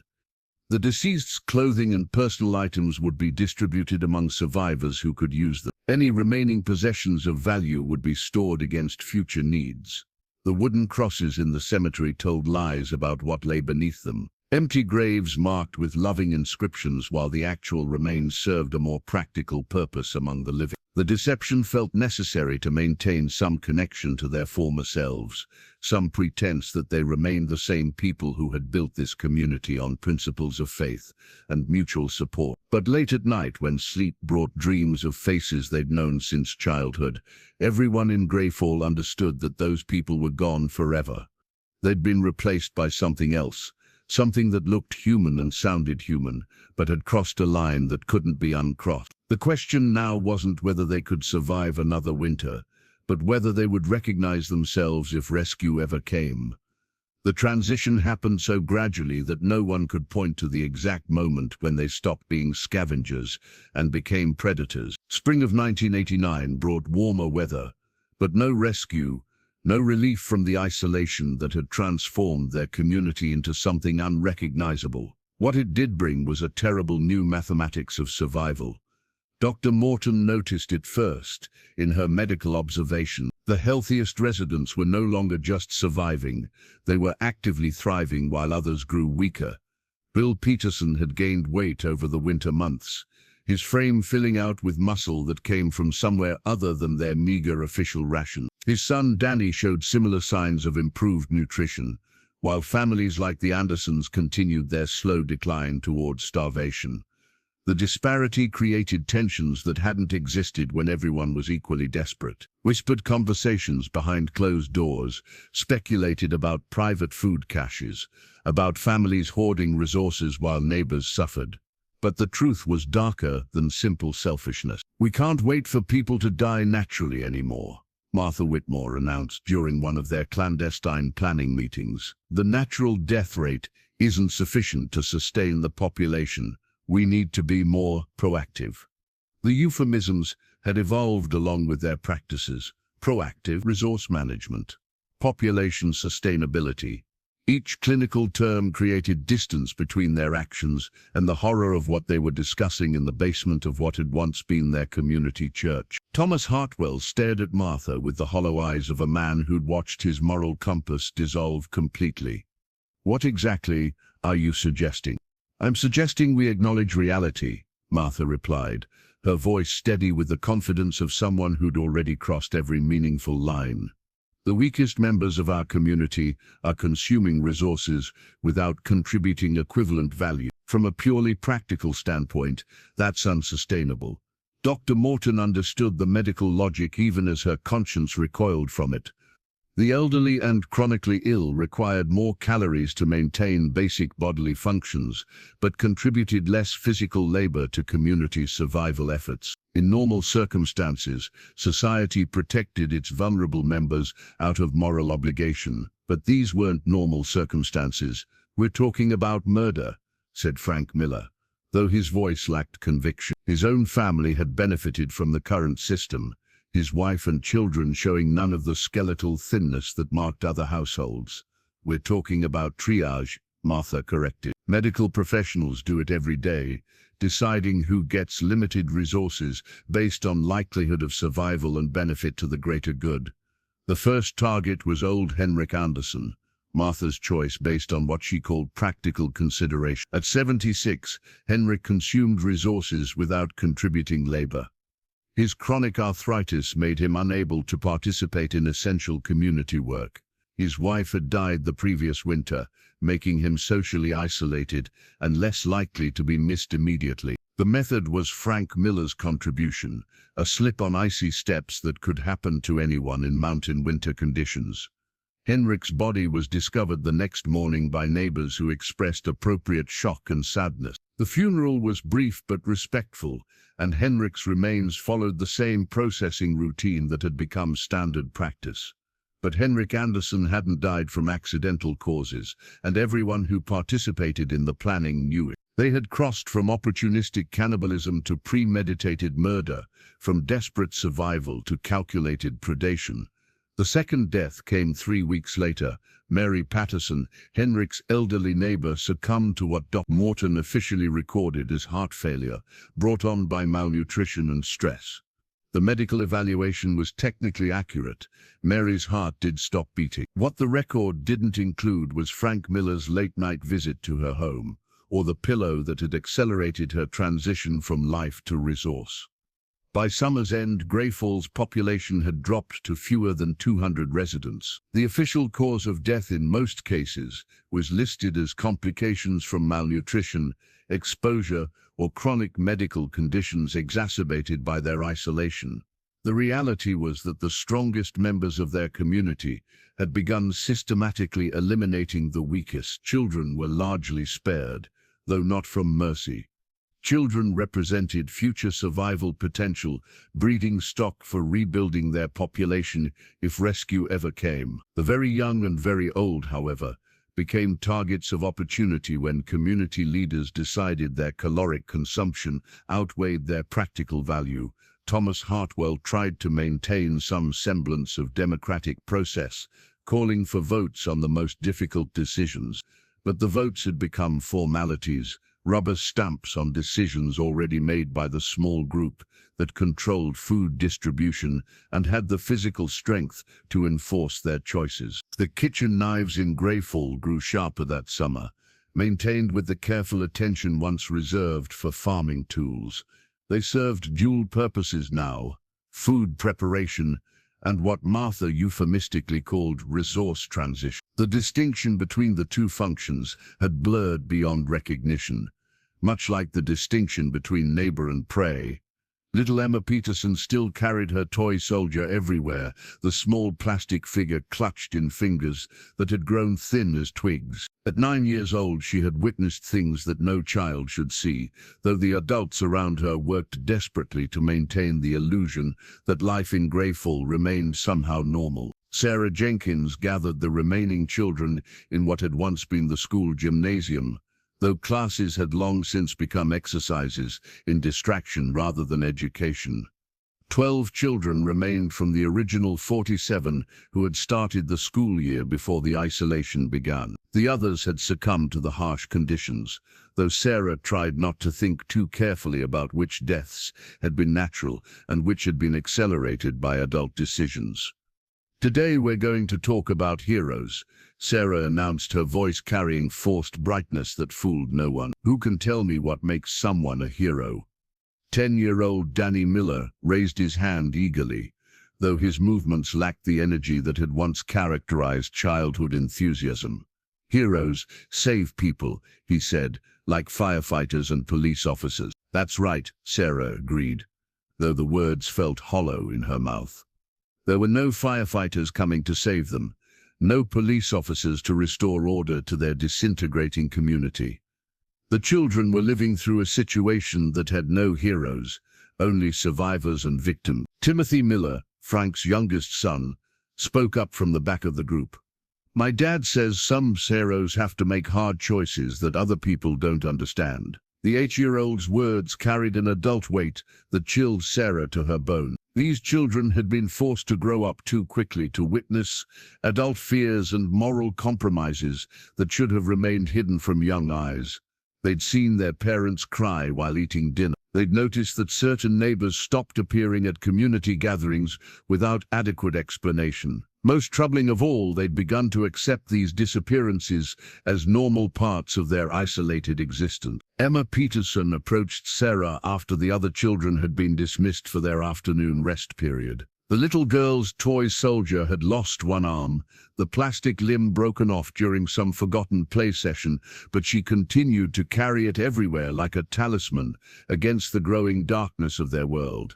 The deceased's clothing and personal items would be distributed among survivors who could use them. Any remaining possessions of value would be stored against future needs. The wooden crosses in the cemetery told lies about what lay beneath them. Empty graves marked with loving inscriptions, while the actual remains served a more practical purpose among the living. The deception felt necessary to maintain some connection to their former selves, some pretense that they remained the same people who had built this community on principles of faith and mutual support. But late at night, when sleep brought dreams of faces they'd known since childhood, everyone in Greyfall understood that those people were gone forever. They'd been replaced by something else, something that looked human and sounded human, but had crossed a line that couldn't be uncrossed. The question now wasn't whether they could survive another winter, but whether they would recognize themselves if rescue ever came. The transition happened so gradually that no one could point to the exact moment when they stopped being scavengers and became predators. Spring of 1989 brought warmer weather, but no rescue, no relief from the isolation that had transformed their community into something unrecognizable. What it did bring was a terrible new mathematics of survival. Dr. Morton noticed it first in her medical observation. The healthiest residents were no longer just surviving, they were actively thriving while others grew weaker. Bill Peterson had gained weight over the winter months, his frame filling out with muscle that came from somewhere other than their meager official ration. His son Danny showed similar signs of improved nutrition, while families like the Andersons continued their slow decline towards starvation. The disparity created tensions that hadn't existed when everyone was equally desperate. Whispered conversations behind closed doors speculated about private food caches, about families hoarding resources while neighbors suffered. But the truth was darker than simple selfishness. "We can't wait for people to die naturally anymore," Martha Whitmore announced during one of their clandestine planning meetings. "The natural death rate isn't sufficient to sustain the population. We need to be more proactive." The euphemisms had evolved along with their practices: proactive resource management, population sustainability. Each clinical term created distance between their actions and the horror of what they were discussing in the basement of what had once been their community church. Thomas Hartwell stared at Martha with the hollow eyes of a man who'd watched his moral compass dissolve completely. "What exactly are you suggesting?" "I'm suggesting we acknowledge reality," Martha replied, her voice steady with the confidence of someone who'd already crossed every meaningful line. "The weakest members of our community are consuming resources without contributing equivalent value. From a purely practical standpoint, that's unsustainable." Dr. Morton understood the medical logic even as her conscience recoiled from it. The elderly and chronically ill required more calories to maintain basic bodily functions, but contributed less physical labor to community survival efforts. In normal circumstances, society protected its vulnerable members out of moral obligation, but these weren't normal circumstances. "We're talking about murder," said Frank Miller, though his voice lacked conviction. His own family had benefited from the current system, his wife and children showing none of the skeletal thinness that marked other households. "We're talking about triage," Martha corrected. "Medical professionals do it every day, deciding who gets limited resources based on likelihood of survival and benefit to the greater good. The first target was old Henrik Anderson, Martha's choice based on what she called practical consideration. At 76, Henrik consumed resources without contributing labor. His chronic arthritis made him unable to participate in essential community work. His wife had died the previous winter, making him socially isolated and less likely to be missed immediately. The method was Frank Miller's contribution, a slip on icy steps that could happen to anyone in mountain winter conditions. Henrik's body was discovered the next morning by neighbors who expressed appropriate shock and sadness. The funeral was brief but respectful, and Henrik's remains followed the same processing routine that had become standard practice. But Henrik Anderson hadn't died from accidental causes, and everyone who participated in the planning knew it. They had crossed from opportunistic cannibalism to premeditated murder, from desperate survival to calculated predation. The second death came 3 weeks later. Mary Patterson, Henrik's elderly neighbor, succumbed to what Dr. Morton officially recorded as heart failure, brought on by malnutrition and stress. The medical evaluation was technically accurate. Mary's heart did stop beating. What the record didn't include was Frank Miller's late-night visit to her home, or the pillow that had accelerated her transition from life to resource. By summer's end, Greyfall's population had dropped to fewer than 200 residents. The official cause of death in most cases was listed as complications from malnutrition, exposure, or chronic medical conditions exacerbated by their isolation. The reality was that the strongest members of their community had begun systematically eliminating the weakest. Children were largely spared, though not from mercy. Children represented future survival potential, breeding stock for rebuilding their population if rescue ever came. The very young and very old, however, became targets of opportunity when community leaders decided their caloric consumption outweighed their practical value. Thomas Hartwell tried to maintain some semblance of democratic process, calling for votes on the most difficult decisions, but the votes had become formalities, rubber stamps on decisions already made by the small group that controlled food distribution and had the physical strength to enforce their choices. The kitchen knives in Greyfall grew sharper that summer, maintained with the careful attention once reserved for farming tools. They served dual purposes now: food preparation and what Martha euphemistically called resource transition. The distinction between the two functions had blurred beyond recognition, much like the distinction between neighbor and prey. Little Emma Peterson still carried her toy soldier everywhere, the small plastic figure clutched in fingers that had grown thin as twigs. At 9 years old, she had witnessed things that no child should see, though the adults around her worked desperately to maintain the illusion that life in Greyfall remained somehow normal. Sarah Jenkins gathered the remaining children in what had once been the school gymnasium, though classes had long since become exercises in distraction rather than education. 12 children remained from the original 47 who had started the school year before the isolation began. The others had succumbed to the harsh conditions, though Sarah tried not to think too carefully about which deaths had been natural and which had been accelerated by adult decisions. "Today we're going to talk about heroes," Sarah announced, her voice carrying forced brightness that fooled no one. "Who can tell me what makes someone a hero?" 10-year-old Danny Miller raised his hand eagerly, though his movements lacked the energy that had once characterized childhood enthusiasm. "Heroes save people," he said, "like firefighters and police officers." "That's right," Sarah agreed, though the words felt hollow in her mouth. There were no firefighters coming to save them, no police officers to restore order to their disintegrating community. The children were living through a situation that had no heroes, only survivors and victims. Timothy Miller, Frank's youngest son, spoke up from the back of the group. "My dad says some heroes have to make hard choices that other people don't understand." The 8-year-old's words carried an adult weight that chilled Sarah to her bone. These children had been forced to grow up too quickly to witness adult fears and moral compromises that should have remained hidden from young eyes. They'd seen their parents cry while eating dinner. They'd noticed that certain neighbors stopped appearing at community gatherings without adequate explanation. Most troubling of all, they'd begun to accept these disappearances as normal parts of their isolated existence. Emma Peterson approached Sarah after the other children had been dismissed for their afternoon rest period. The little girl's toy soldier had lost one arm, the plastic limb broken off during some forgotten play session, but she continued to carry it everywhere like a talisman against the growing darkness of their world.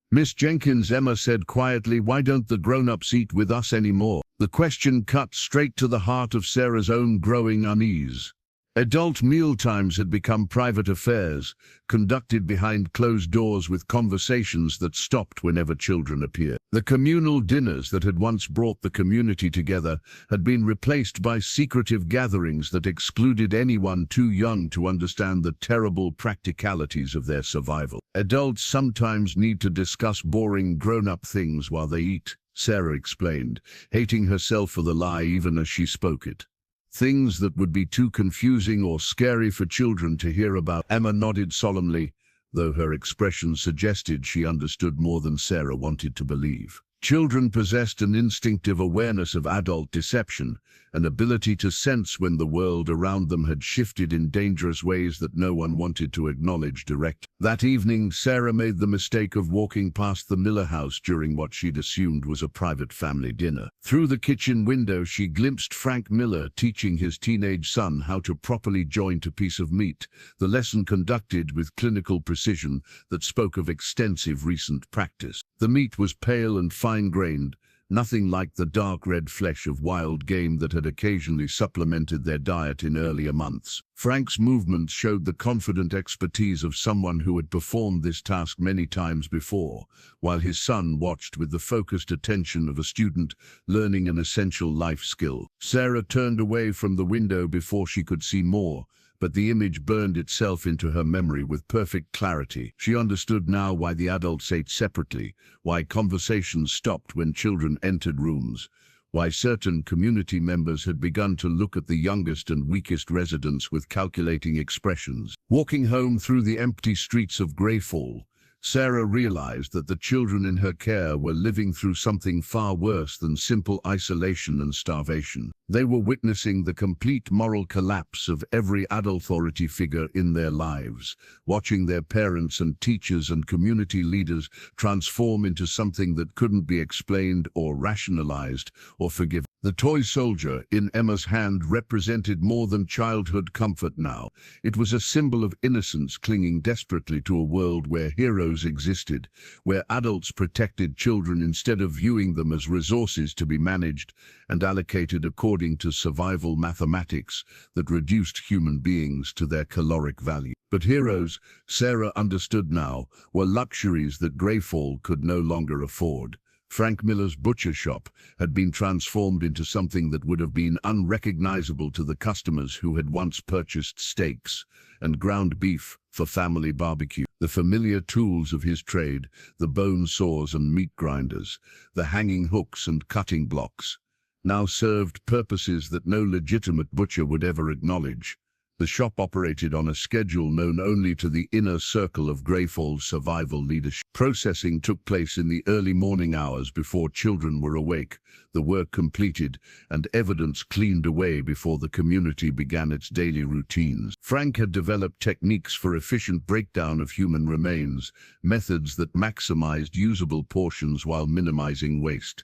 "Miss Jenkins," Emma said quietly, "why don't the grown-ups eat with us anymore?" The question cut straight to the heart of Sarah's own growing unease. Adult mealtimes had become private affairs, conducted behind closed doors with conversations that stopped whenever children appeared. The communal dinners that had once brought the community together had been replaced by secretive gatherings that excluded anyone too young to understand the terrible practicalities of their survival. "Adults sometimes need to discuss boring grown-up things while they eat," Sarah explained, hating herself for the lie even as she spoke it. "Things that would be too confusing or scary for children to hear about." Emma nodded solemnly, though her expression suggested she understood more than Sarah wanted to believe. Children possessed an instinctive awareness of adult deception, an ability to sense when the world around them had shifted in dangerous ways that no one wanted to acknowledge directly. That evening, Sarah made the mistake of walking past the Miller house during what she'd assumed was a private family dinner. Through the kitchen window, she glimpsed Frank Miller teaching his teenage son how to properly joint a piece of meat, the lesson conducted with clinical precision that spoke of extensive recent practice. The meat was pale and fine-grained, nothing like the dark red flesh of wild game that had occasionally supplemented their diet in earlier months. Frank's movements showed the confident expertise of someone who had performed this task many times before, while his son watched with the focused attention of a student learning an essential life skill. Sarah turned away from the window before she could see more, but the image burned itself into her memory with perfect clarity. She understood now why the adults ate separately, why conversations stopped when children entered rooms, why certain community members had begun to look at the youngest and weakest residents with calculating expressions. Walking home through the empty streets of Greyfall, Sarah realized that the children in her care were living through something far worse than simple isolation and starvation. They were witnessing the complete moral collapse of every adult authority figure in their lives, watching their parents and teachers and community leaders transform into something that couldn't be explained or rationalized or forgiven. The toy soldier in Emma's hand represented more than childhood comfort now. It was a symbol of innocence clinging desperately to a world where heroes existed, where adults protected children instead of viewing them as resources to be managed and allocated according to survival mathematics that reduced human beings to their caloric value. But heroes, Sarah understood now, were luxuries that Greyfall could no longer afford. Frank Miller's butcher shop had been transformed into something that would have been unrecognizable to the customers who had once purchased steaks and ground beef for family barbecue. The familiar tools of his trade, the bone saws and meat grinders, the hanging hooks and cutting blocks, now served purposes that no legitimate butcher would ever acknowledge. The shop operated on a schedule known only to the inner circle of Greyfall's survival leadership. Processing took place in the early morning hours before children were awake, the work completed, and evidence cleaned away before the community began its daily routines. Frank had developed techniques for efficient breakdown of human remains, methods that maximized usable portions while minimizing waste.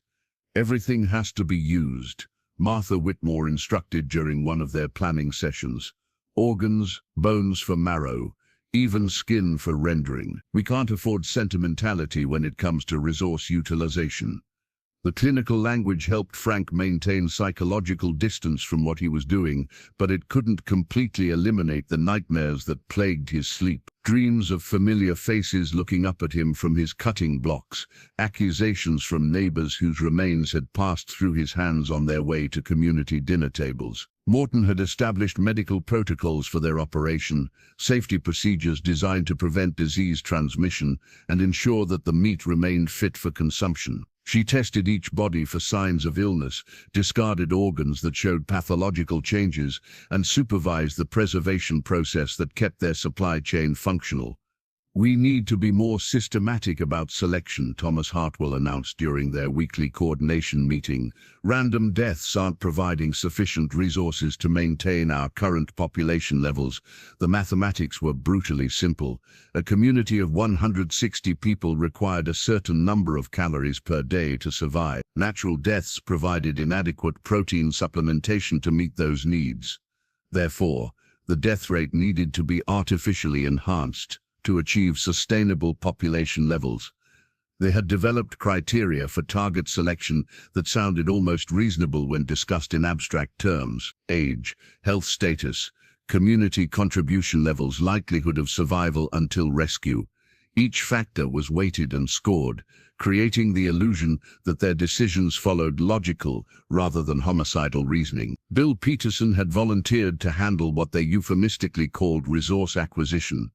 "Everything has to be used," Martha Whitmore instructed during one of their planning sessions. "Organs, bones for marrow, even skin for rendering. We can't afford sentimentality when it comes to resource utilization." The clinical language helped Frank maintain psychological distance from what he was doing, but it couldn't completely eliminate the nightmares that plagued his sleep. Dreams of familiar faces looking up at him from his cutting blocks, accusations from neighbors whose remains had passed through his hands on their way to community dinner tables. Morton had established medical protocols for their operation, safety procedures designed to prevent disease transmission and ensure that the meat remained fit for consumption. She tested each body for signs of illness, discarded organs that showed pathological changes, and supervised the preservation process that kept their supply chain functional. "We need to be more systematic about selection," Thomas Hartwell announced during their weekly coordination meeting. "Random deaths aren't providing sufficient resources to maintain our current population levels." The mathematics were brutally simple. A community of 160 people required a certain number of calories per day to survive. Natural deaths provided inadequate protein supplementation to meet those needs. Therefore, the death rate needed to be artificially enhanced to achieve sustainable population levels. They had developed criteria for target selection that sounded almost reasonable when discussed in abstract terms: age, health status, community contribution levels, likelihood of survival until rescue. Each factor was weighted and scored, creating the illusion that their decisions followed logical rather than homicidal reasoning. Bill Peterson had volunteered to handle what they euphemistically called resource acquisition,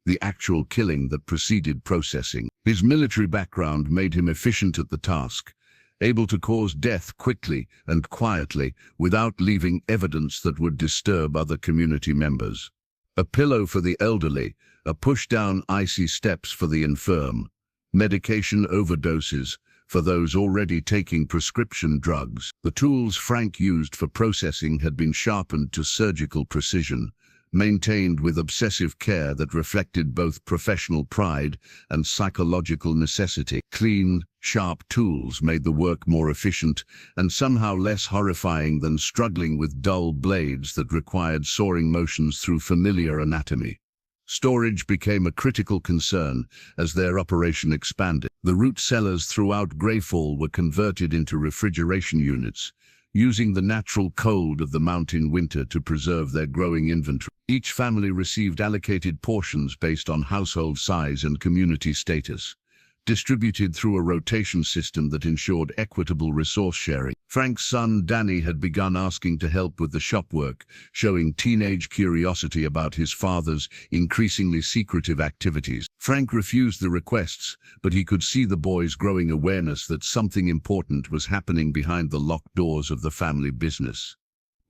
the actual killing that preceded processing. His military background made him efficient at the task, able to cause death quickly and quietly without leaving evidence that would disturb other community members. A pillow for the elderly, a push down icy steps for the infirm, medication overdoses, for those already taking prescription drugs. The tools Frank used for processing had been sharpened to surgical precision, maintained with obsessive care that reflected both professional pride and psychological necessity. Clean, sharp tools made the work more efficient and somehow less horrifying than struggling with dull blades that required soaring motions through familiar anatomy. Storage became a critical concern as their operation expanded. The root cellars throughout Greyfall were converted into refrigeration units, using the natural cold of the mountain winter to preserve their growing inventory. Each family received allocated portions based on household size and community status, distributed through a rotation system that ensured equitable resource sharing. Frank's son Danny had begun asking to help with the shop work, showing teenage curiosity about his father's increasingly secretive activities. Frank refused the requests, but he could see the boy's growing awareness that something important was happening behind the locked doors of the family business.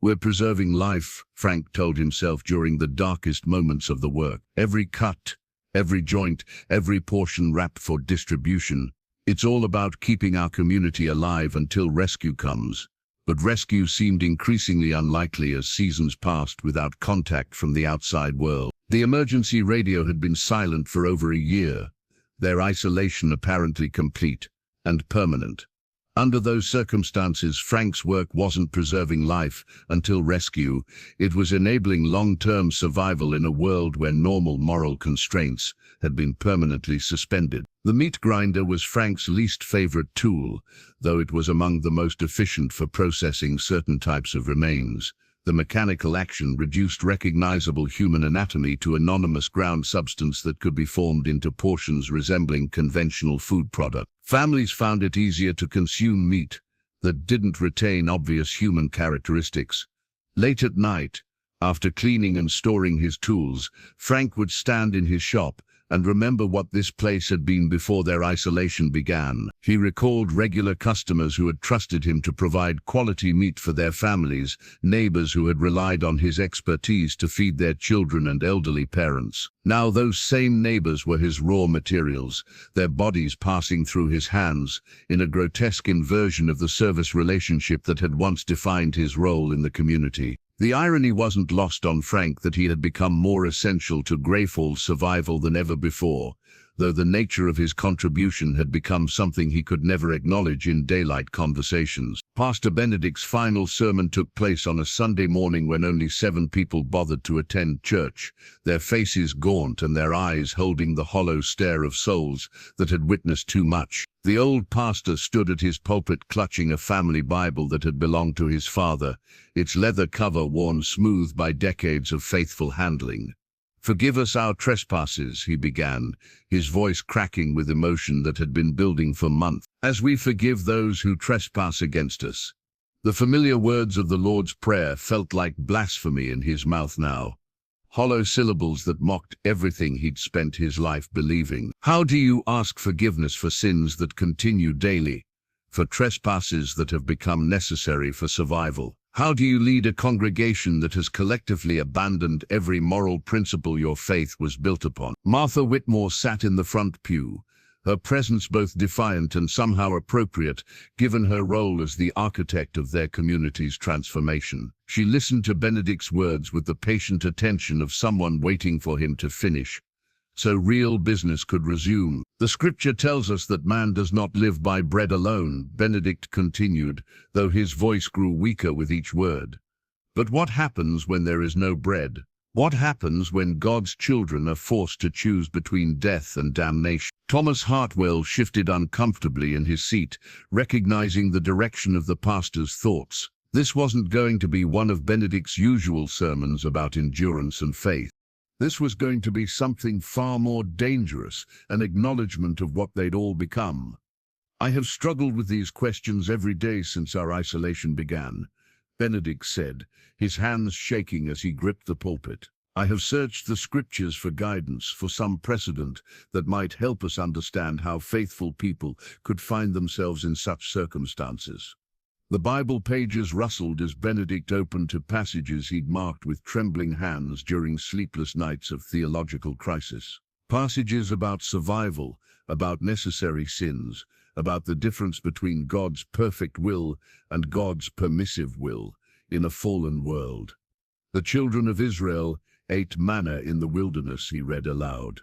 "We're preserving life," Frank told himself during the darkest moments of the work. Every cut, every joint, every portion wrapped for distribution. It's all about keeping our community alive until rescue comes. But rescue seemed increasingly unlikely as seasons passed without contact from the outside world. The emergency radio had been silent for over a year, their isolation apparently complete and permanent. Under those circumstances, Frank's work wasn't preserving life until rescue. It was enabling long-term survival in a world where normal moral constraints had been permanently suspended. The meat grinder was Frank's least favorite tool, though it was among the most efficient for processing certain types of remains. The mechanical action reduced recognizable human anatomy to anonymous ground substance that could be formed into portions resembling conventional food product. Families found it easier to consume meat that didn't retain obvious human characteristics. Late at night, after cleaning and storing his tools, Frank would stand in his shop and remember what this place had been before their isolation began. He recalled regular customers who had trusted him to provide quality meat for their families, neighbors who had relied on his expertise to feed their children and elderly parents. Now those same neighbors were his raw materials, their bodies passing through his hands, in a grotesque inversion of the service relationship that had once defined his role in the community. The irony wasn't lost on Frank that he had become more essential to Greyfall's survival than ever before, though the nature of his contribution had become something he could never acknowledge in daylight conversations. Pastor Benedict's final sermon took place on a Sunday morning when only 7 people bothered to attend church, their faces gaunt and their eyes holding the hollow stare of souls that had witnessed too much. The old pastor stood at his pulpit clutching a family Bible that had belonged to his father, its leather cover worn smooth by decades of faithful handling. "Forgive us our trespasses," he began, his voice cracking with emotion that had been building for months, "as we forgive those who trespass against us." The familiar words of the Lord's Prayer felt like blasphemy in his mouth now, hollow syllables that mocked everything he'd spent his life believing. How do you ask forgiveness for sins that continue daily, for trespasses that have become necessary for survival? How do you lead a congregation that has collectively abandoned every moral principle your faith was built upon? Martha Whitmore sat in the front pew, her presence both defiant and somehow appropriate, given her role as the architect of their community's transformation. She listened to Benedict's words with the patient attention of someone waiting for him to finish, so real business could resume. "The scripture tells us that man does not live by bread alone," Benedict continued, though his voice grew weaker with each word. "But what happens when there is no bread? What happens when God's children are forced to choose between death and damnation?" Thomas Hartwell shifted uncomfortably in his seat, recognizing the direction of the pastor's thoughts. This wasn't going to be one of Benedict's usual sermons about endurance and faith. This was going to be something far more dangerous, an acknowledgement of what they'd all become. "I have struggled with these questions every day since our isolation began," Benedict said, his hands shaking as he gripped the pulpit. "I have searched the scriptures for guidance, for some precedent that might help us understand how faithful people could find themselves in such circumstances." The Bible pages rustled as Benedict opened to passages he'd marked with trembling hands during sleepless nights of theological crisis. Passages about survival, about necessary sins, about the difference between God's perfect will and God's permissive will in a fallen world. The children of Israel ate manna in the wilderness, he read aloud.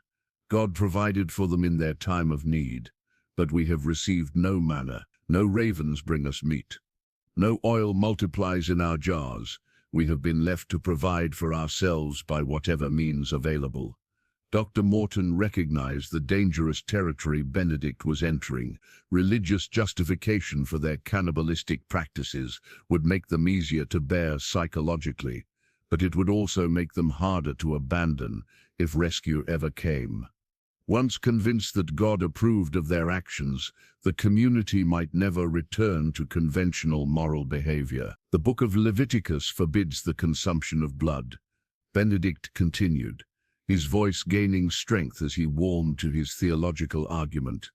God provided for them in their time of need, but we have received no manna. No ravens bring us meat. No oil multiplies in our jars. We have been left to provide for ourselves by whatever means available. Dr. Morton recognized the dangerous territory Benedict was entering. Religious justification for their cannibalistic practices would make them easier to bear psychologically, but it would also make them harder to abandon if rescue ever came. Once convinced that God approved of their actions, the community might never return to conventional moral behavior. The book of Leviticus forbids the consumption of blood. Benedict continued, his voice gaining strength as he warmed to his theological argument.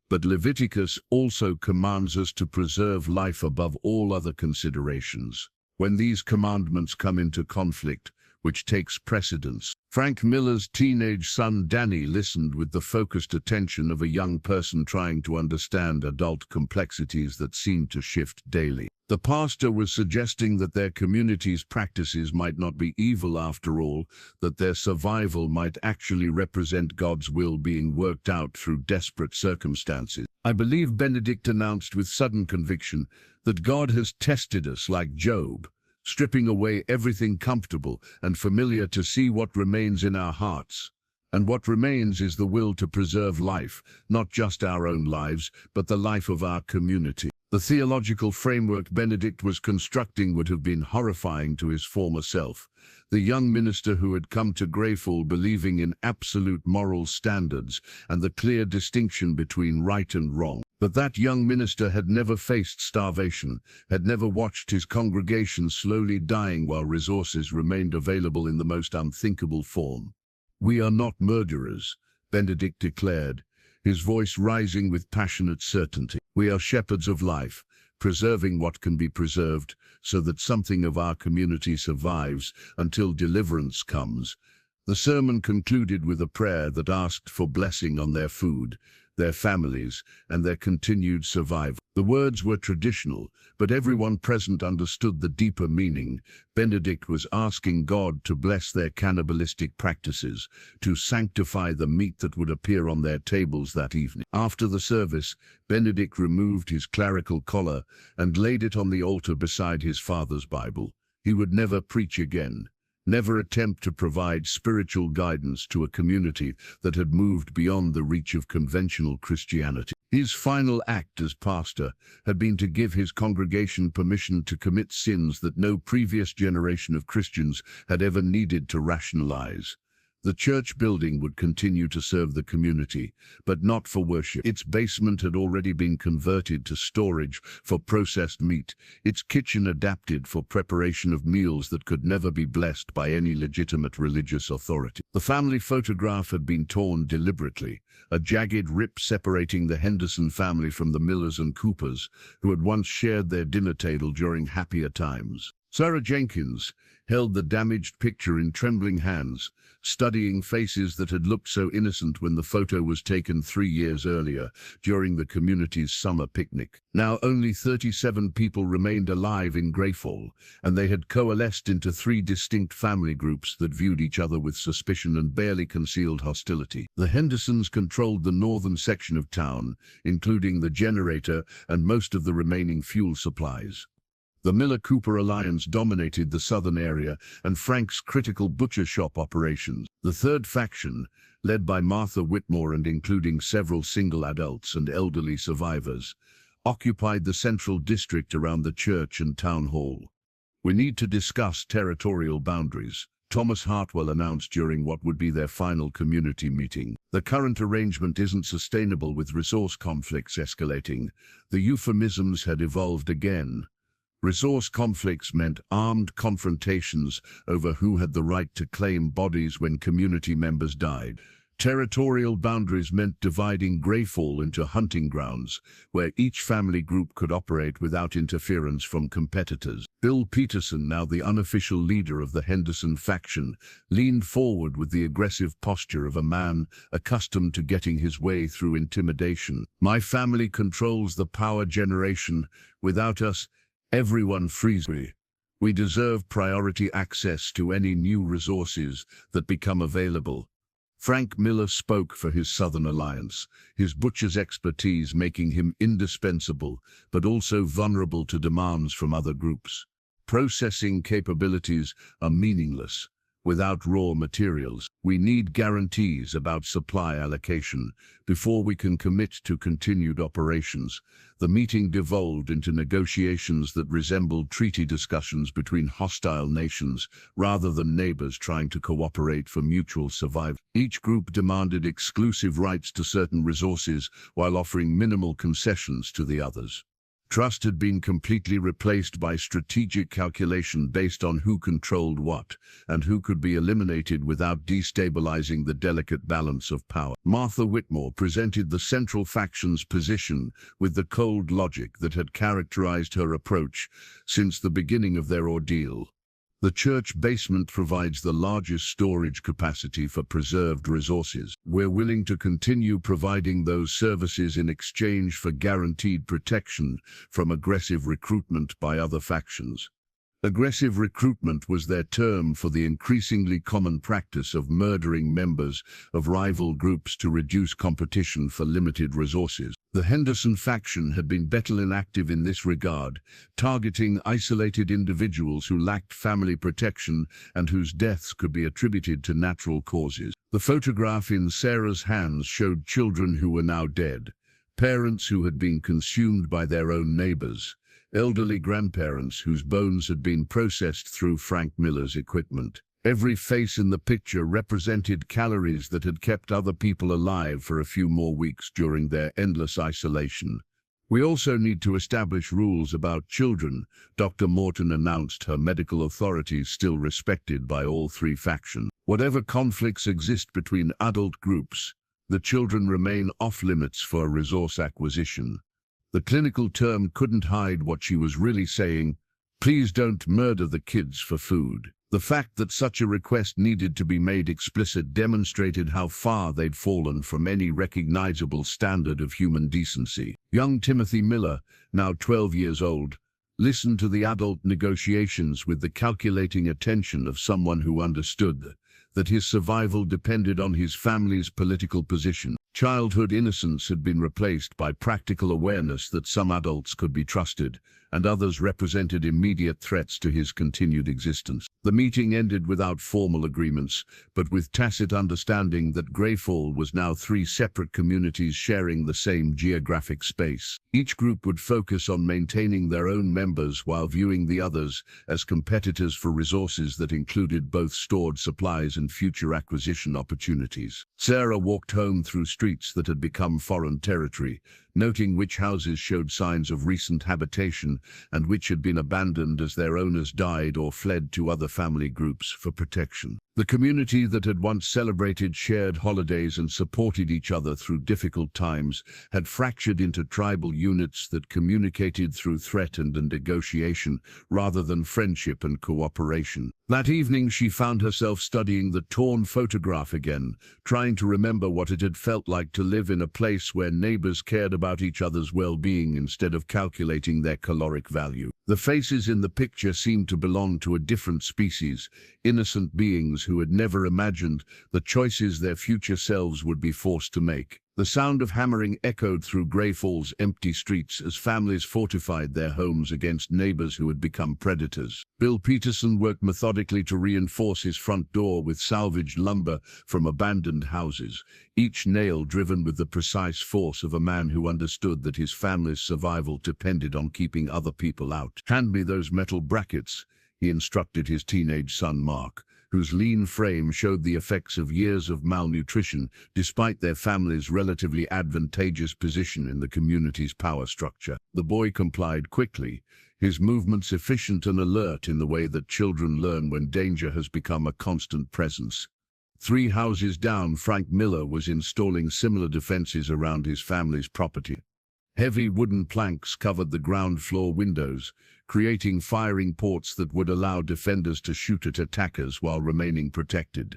But Leviticus also commands us to preserve life above all other considerations. When these commandments come into conflict, which takes precedence? Frank Miller's teenage son Danny listened with the focused attention of a young person trying to understand adult complexities that seemed to shift daily. The pastor was suggesting that their community's practices might not be evil after all, that their survival might actually represent God's will being worked out through desperate circumstances. I believe, Benedict announced with sudden conviction, that God has tested us like Job, stripping away everything comfortable and familiar to see what remains in our hearts. And what remains is the will to preserve life, not just our own lives, but the life of our community. The theological framework Benedict was constructing would have been horrifying to his former self, the young minister who had come to Greyfall believing in absolute moral standards and the clear distinction between right and wrong. But that young minister had never faced starvation, had never watched his congregation slowly dying while resources remained available in the most unthinkable form. "We are not murderers," Benedict declared, his voice rising with passionate certainty. "We are shepherds of life, preserving what can be preserved so that something of our community survives until deliverance comes." The sermon concluded with a prayer that asked for blessing on their food, their families, and their continued survival. The words were traditional, but everyone present understood the deeper meaning. Benedict was asking God to bless their cannibalistic practices, to sanctify the meat that would appear on their tables that evening. After the service, Benedict removed his clerical collar and laid it on the altar beside his father's Bible. He would never preach again. Never attempt to provide spiritual guidance to a community that had moved beyond the reach of conventional Christianity. His final act as pastor had been to give his congregation permission to commit sins that no previous generation of Christians had ever needed to rationalize. The church building would continue to serve the community, but not for worship. Its basement had already been converted to storage for processed meat, its kitchen adapted for preparation of meals that could never be blessed by any legitimate religious authority. The family photograph had been torn deliberately, a jagged rip separating the Henderson family from the Millers and Coopers, who had once shared their dinner table during happier times. Sarah Jenkins held the damaged picture in trembling hands, studying faces that had looked so innocent when the photo was taken 3 years earlier, during the community's summer picnic. Now only 37 people remained alive in Greyfall, and they had coalesced into 3 distinct family groups that viewed each other with suspicion and barely concealed hostility. The Hendersons controlled the northern section of town, including the generator and most of the remaining fuel supplies. The Miller-Cooper alliance dominated the southern area and Frank's critical butcher shop operations. The third faction, led by Martha Whitmore and including several single adults and elderly survivors, occupied the central district around the church and town hall. "We need to discuss territorial boundaries," Thomas Hartwell announced during what would be their final community meeting. "The current arrangement isn't sustainable with resource conflicts escalating." The euphemisms had evolved again. Resource conflicts meant armed confrontations over who had the right to claim bodies when community members died. Territorial boundaries meant dividing Greyfall into hunting grounds, where each family group could operate without interference from competitors. Bill Peterson, now the unofficial leader of the Henderson faction, leaned forward with the aggressive posture of a man accustomed to getting his way through intimidation. "My family controls the power generation. Without us, everyone freezes. We deserve priority access to any new resources that become available." Frank Miller spoke for his Southern Alliance, his butcher's expertise making him indispensable, but also vulnerable to demands from other groups. Processing capabilities are meaningless without raw materials. We need guarantees about supply allocation before we can commit to continued operations. The meeting devolved into negotiations that resembled treaty discussions between hostile nations rather than neighbors trying to cooperate for mutual survival. Each group demanded exclusive rights to certain resources while offering minimal concessions to the others. Trust had been completely replaced by strategic calculation based on who controlled what and who could be eliminated without destabilizing the delicate balance of power. Martha Whitmore presented the central faction's position with the cold logic that had characterized her approach since the beginning of their ordeal. The church basement provides the largest storage capacity for preserved resources. We're willing to continue providing those services in exchange for guaranteed protection from aggressive recruitment by other factions. Aggressive recruitment was their term for the increasingly common practice of murdering members of rival groups to reduce competition for limited resources. The Henderson faction had been better inactive in this regard, targeting isolated individuals who lacked family protection and whose deaths could be attributed to natural causes. The photograph in Sarah's hands showed children who were now dead, parents who had been consumed by their own neighbors, elderly grandparents whose bones had been processed through Frank Miller's equipment. Every face in the picture represented calories that had kept other people alive for a few more weeks during their endless isolation. "We also need to establish rules about children," Dr. Morton announced, her medical authorities still respected by all three factions. "Whatever conflicts exist between adult groups, the children remain off-limits for resource acquisition." The clinical term couldn't hide what she was really saying. Please don't murder the kids for food. The fact that such a request needed to be made explicit demonstrated how far they'd fallen from any recognizable standard of human decency. Young Timothy Miller, now 12 years old, listened to the adult negotiations with the calculating attention of someone who understood that his survival depended on his family's political position. Childhood innocence had been replaced by practical awareness that some adults could be trusted, and others represented immediate threats to his continued existence. The meeting ended without formal agreements, but with tacit understanding that Greyfall was now 3 separate communities sharing the same geographic space. Each group would focus on maintaining their own members while viewing the others as competitors for resources that included both stored supplies and future acquisition opportunities. Sarah walked home through streets that had become foreign territory, noting which houses showed signs of recent habitation and which had been abandoned as their owners died or fled to other family groups for protection. The community that had once celebrated shared holidays and supported each other through difficult times had fractured into tribal units that communicated through threat and negotiation rather than friendship and cooperation. That evening she found herself studying the torn photograph again, trying to remember what it had felt like to live in a place where neighbors cared about each other's well-being instead of calculating their caloric value. The faces in the picture seemed to belong to a different species, innocent beings who had never imagined the choices their future selves would be forced to make. The sound of hammering echoed through Greyfall's empty streets as families fortified their homes against neighbors who had become predators. Bill Peterson worked methodically to reinforce his front door with salvaged lumber from abandoned houses, each nail driven with the precise force of a man who understood that his family's survival depended on keeping other people out. "Hand me those metal brackets," he instructed his teenage son Mark, whose lean frame showed the effects of years of malnutrition despite their family's relatively advantageous position in the community's power structure. The boy complied quickly, his movements efficient and alert in the way that children learn when danger has become a constant presence. 3 houses down, Frank Miller was installing similar defenses around his family's property. Heavy wooden planks covered the ground floor windows, creating firing ports that would allow defenders to shoot at attackers while remaining protected.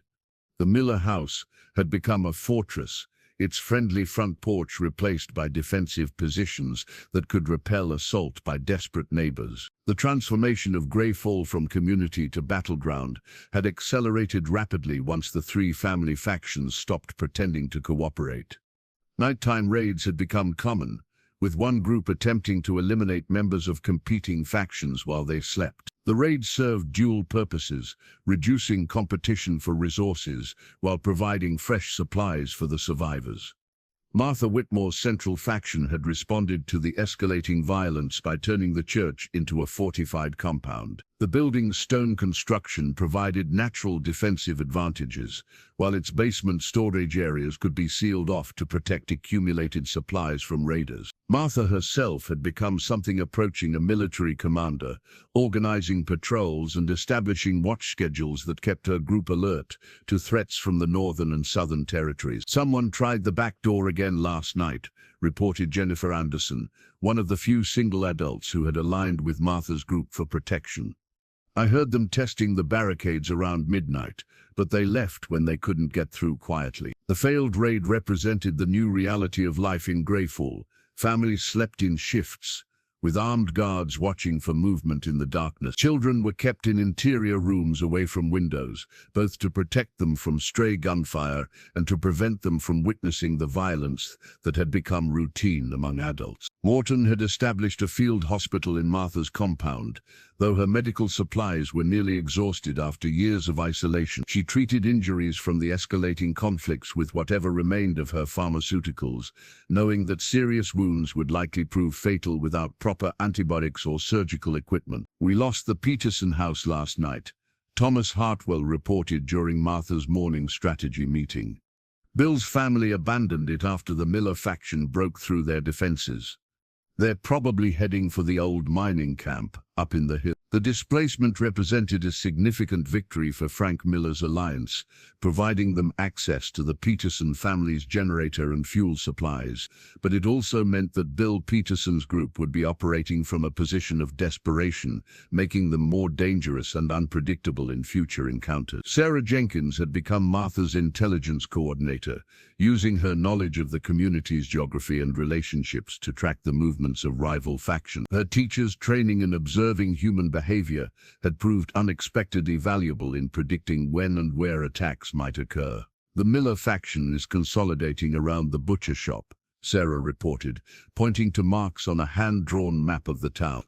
The Miller house had become a fortress, its friendly front porch replaced by defensive positions that could repel assault by desperate neighbors. The transformation of Greyfall from community to battleground had accelerated rapidly once the 3 family factions stopped pretending to cooperate. Nighttime raids had become common, with one group attempting to eliminate members of competing factions while they slept. The raids served dual purposes, reducing competition for resources while providing fresh supplies for the survivors. Martha Whitmore's central faction had responded to the escalating violence by turning the church into a fortified compound. The building's stone construction provided natural defensive advantages, while its basement storage areas could be sealed off to protect accumulated supplies from raiders. Martha herself had become something approaching a military commander, organizing patrols and establishing watch schedules that kept her group alert to threats from the northern and southern territories. "Someone tried the back door again last night," reported Jennifer Anderson, one of the few single adults who had aligned with Martha's group for protection. "I heard them testing the barricades around midnight, but they left when they couldn't get through quietly." The failed raid represented the new reality of life in Greyfall. Families slept in shifts, with armed guards watching for movement in the darkness. Children were kept in interior rooms away from windows, both to protect them from stray gunfire and to prevent them from witnessing the violence that had become routine among adults. Morton had established a field hospital in Martha's compound, though her medical supplies were nearly exhausted after years of isolation. She treated injuries from the escalating conflicts with whatever remained of her pharmaceuticals, knowing that serious wounds would likely prove fatal without proper antibiotics or surgical equipment. "We lost the Peterson house last night," Thomas Hartwell reported during Martha's morning strategy meeting. "Bill's family abandoned it after the Miller faction broke through their defenses. They're probably heading for the old mining camp up in the hill." The displacement represented a significant victory for Frank Miller's alliance, providing them access to the Peterson family's generator and fuel supplies, but it also meant that Bill Peterson's group would be operating from a position of desperation, making them more dangerous and unpredictable in future encounters. Sarah Jenkins had become Martha's intelligence coordinator, using her knowledge of the community's geography and relationships to track the movements of rival factions. Her teachers' training in observing human behavior had proved unexpectedly valuable in predicting when and where attacks might occur. "The Miller faction is consolidating around the butcher shop," Sarah reported, pointing to marks on a hand-drawn map of the town.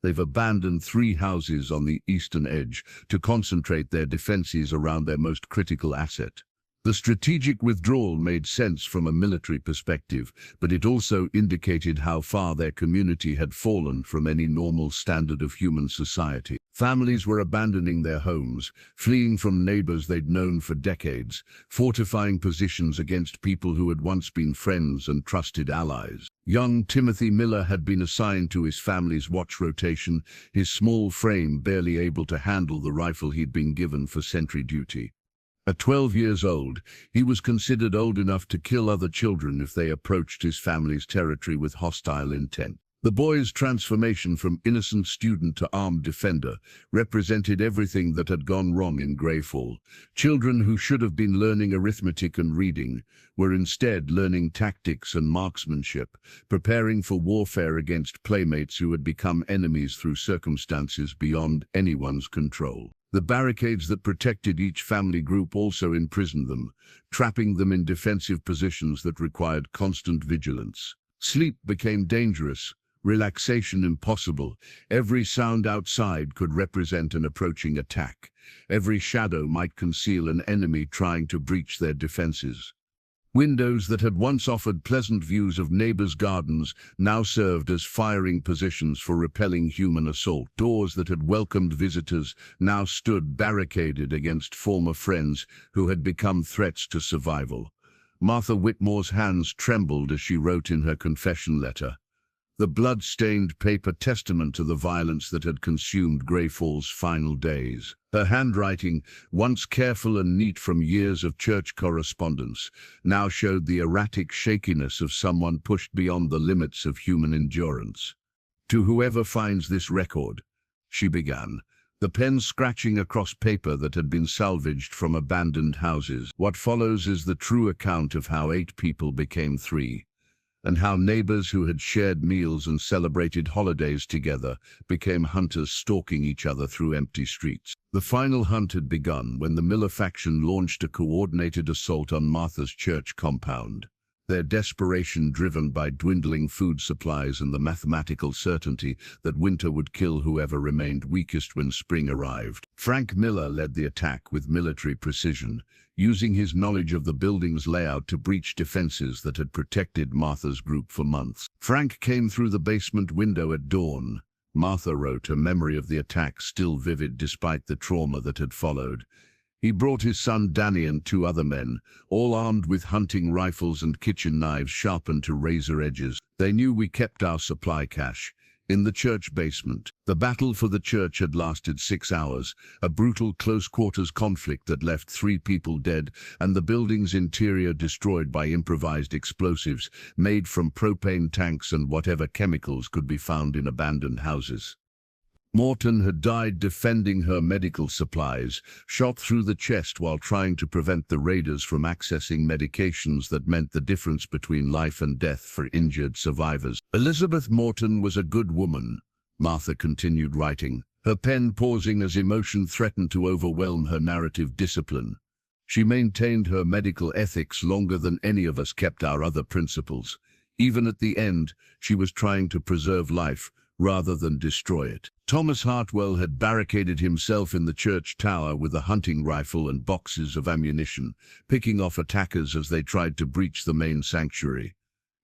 "They've abandoned 3 houses on the eastern edge to concentrate their defenses around their most critical asset." The strategic withdrawal made sense from a military perspective, but it also indicated how far their community had fallen from any normal standard of human society. Families were abandoning their homes, fleeing from neighbors they'd known for decades, fortifying positions against people who had once been friends and trusted allies. Young Timothy Miller had been assigned to his family's watch rotation, his small frame barely able to handle the rifle he'd been given for sentry duty. At 12 years old, he was considered old enough to kill other children if they approached his family's territory with hostile intent. The boy's transformation from innocent student to armed defender represented everything that had gone wrong in Greyfall. Children who should have been learning arithmetic and reading were instead learning tactics and marksmanship, preparing for warfare against playmates who had become enemies through circumstances beyond anyone's control. The barricades that protected each family group also imprisoned them, trapping them in defensive positions that required constant vigilance. Sleep became dangerous, relaxation impossible. Every sound outside could represent an approaching attack. Every shadow might conceal an enemy trying to breach their defenses. Windows that had once offered pleasant views of neighbors' gardens now served as firing positions for repelling human assault. Doors that had welcomed visitors now stood barricaded against former friends who had become threats to survival. Martha Whitmore's hands trembled as she wrote in her confession letter, the blood-stained paper testament to the violence that had consumed Greyfall's final days. Her handwriting, once careful and neat from years of church correspondence, now showed the erratic shakiness of someone pushed beyond the limits of human endurance. "To whoever finds this record," she began, the pen scratching across paper that had been salvaged from abandoned houses. "What follows is the true account of how 8 people became 3. And how neighbors who had shared meals and celebrated holidays together became hunters stalking each other through empty streets. The final hunt had begun when the Miller faction launched a coordinated assault on Martha's church compound, their desperation driven by dwindling food supplies and the mathematical certainty that winter would kill whoever remained weakest when spring arrived. Frank Miller led the attack with military precision, using his knowledge of the building's layout to breach defenses that had protected Martha's group for months. "Frank came through the basement window at dawn," Martha wrote, her memory of the attack still vivid despite the trauma that had followed. "He brought his son Danny and 2 other men, all armed with hunting rifles and kitchen knives sharpened to razor edges. They knew we kept our supply cache in the church basement." The battle for the church had lasted 6 hours, a brutal close-quarters conflict that left 3 people dead and the building's interior destroyed by improvised explosives made from propane tanks and whatever chemicals could be found in abandoned houses. Morton had died defending her medical supplies, shot through the chest while trying to prevent the raiders from accessing medications that meant the difference between life and death for injured survivors. "Elizabeth Morton was a good woman," Martha continued writing, her pen pausing as emotion threatened to overwhelm her narrative discipline. "She maintained her medical ethics longer than any of us kept our other principles. Even at the end, she was trying to preserve life rather than destroy it." Thomas Hartwell had barricaded himself in the church tower with a hunting rifle and boxes of ammunition, picking off attackers as they tried to breach the main sanctuary.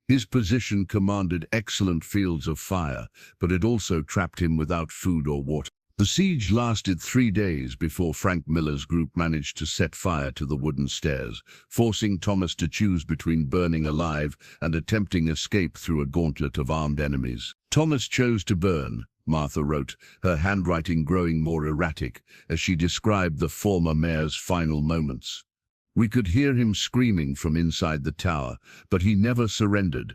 His position commanded excellent fields of fire, but it also trapped him without food or water. The siege lasted 3 days before Frank Miller's group managed to set fire to the wooden stairs, forcing Thomas to choose between burning alive and attempting escape through a gauntlet of armed enemies. "Thomas chose to burn," Martha wrote, her handwriting growing more erratic as she described the former mayor's final moments. "We could hear him screaming from inside the tower, but he never surrendered.